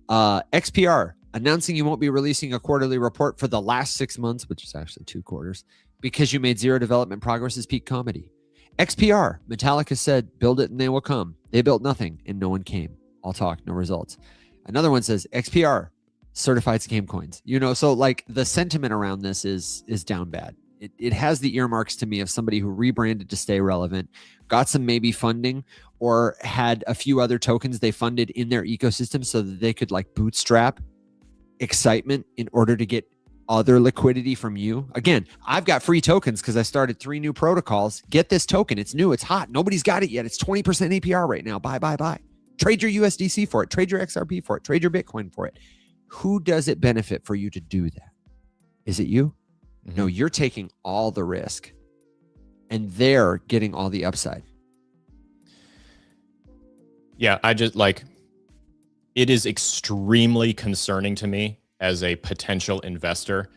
XPR announcing you won't be releasing a quarterly report for the last 6 months, which is actually 2 quarters, because you made zero development progress is peak comedy. XPR, Metallica said, build it and they will come. They built nothing and no one came. All talk, no results. Another one says XPR, certified scam coins. So like the sentiment around this is down bad. It has the earmarks to me of somebody who rebranded to stay relevant, got some maybe funding, or had a few other tokens they funded in their ecosystem so that they could like bootstrap excitement in order to get other liquidity from you. Again, I've got free tokens because I started 3 new protocols. Get this token. It's new. It's hot. Nobody's got it yet. It's 20% APR right now. Buy. Trade your USDC for it. Trade your XRP for it. Trade your Bitcoin for it. Who does it benefit for you to do that? Is it you? Mm-hmm. No, you're taking all the risk and they're getting all the upside. Yeah, I just like, it is extremely concerning to me as a potential investor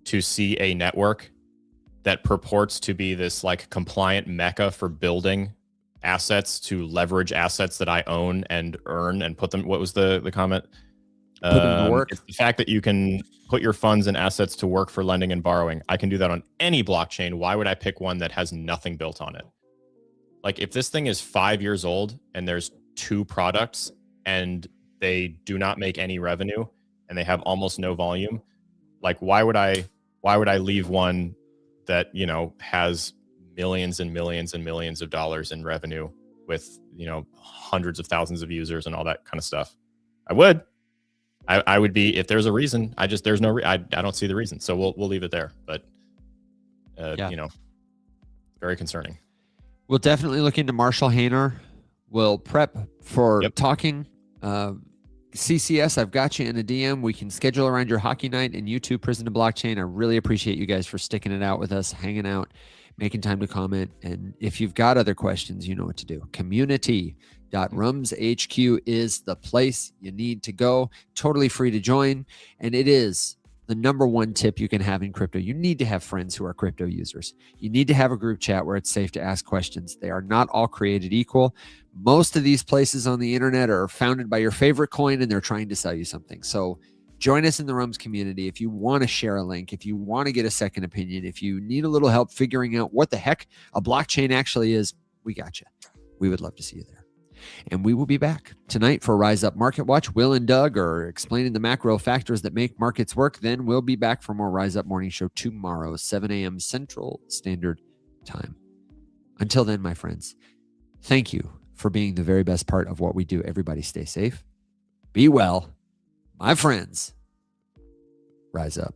to see a network that purports to be this like compliant mecca for building assets to leverage assets that I own and earn and put them. What was the comment? Put them to work. It's the fact that you can put your funds and assets to work for lending and borrowing. I can do that on any blockchain. Why would I pick one that has nothing built on it? Like if this thing is 5 years old and there's two products and they do not make any revenue and they have almost no volume, like why would I leave one that, you know, has millions and millions and millions of dollars in revenue with, you know, hundreds of thousands of users and all that kind of stuff? I would be, if there's a reason. I don't see the reason, so we'll leave it there. But you know, very concerning. We'll definitely look into Marshall Hainer. We'll prep for talking. CCS, I've got you in a DM. We can schedule around your hockey night and YouTube Prison to Blockchain. I really appreciate you guys for sticking it out with us, hanging out, making time to comment. And if you've got other questions, you know what to do. Community.rumshq is the place you need to go. Totally free to join. And it is the number one tip you can have in crypto. You need to have friends who are crypto users. You need to have a group chat where it's safe to ask questions. They are not all created equal. Most of these places on the internet are founded by your favorite coin and they're trying to sell you something. So join us in the RUMS community. If you want to share a link, if you want to get a second opinion, if you need a little help figuring out what the heck a blockchain actually is, we got you. We would love to see you there. And we will be back tonight for Rise Up Market Watch. Will and Doug are explaining the macro factors that make markets work. Then we'll be back for more Rise Up Morning Show tomorrow, 7 a.m. Central Standard Time. Until then, my friends, thank you for being the very best part of what we do. Everybody stay safe. Be well. My friends, rise up.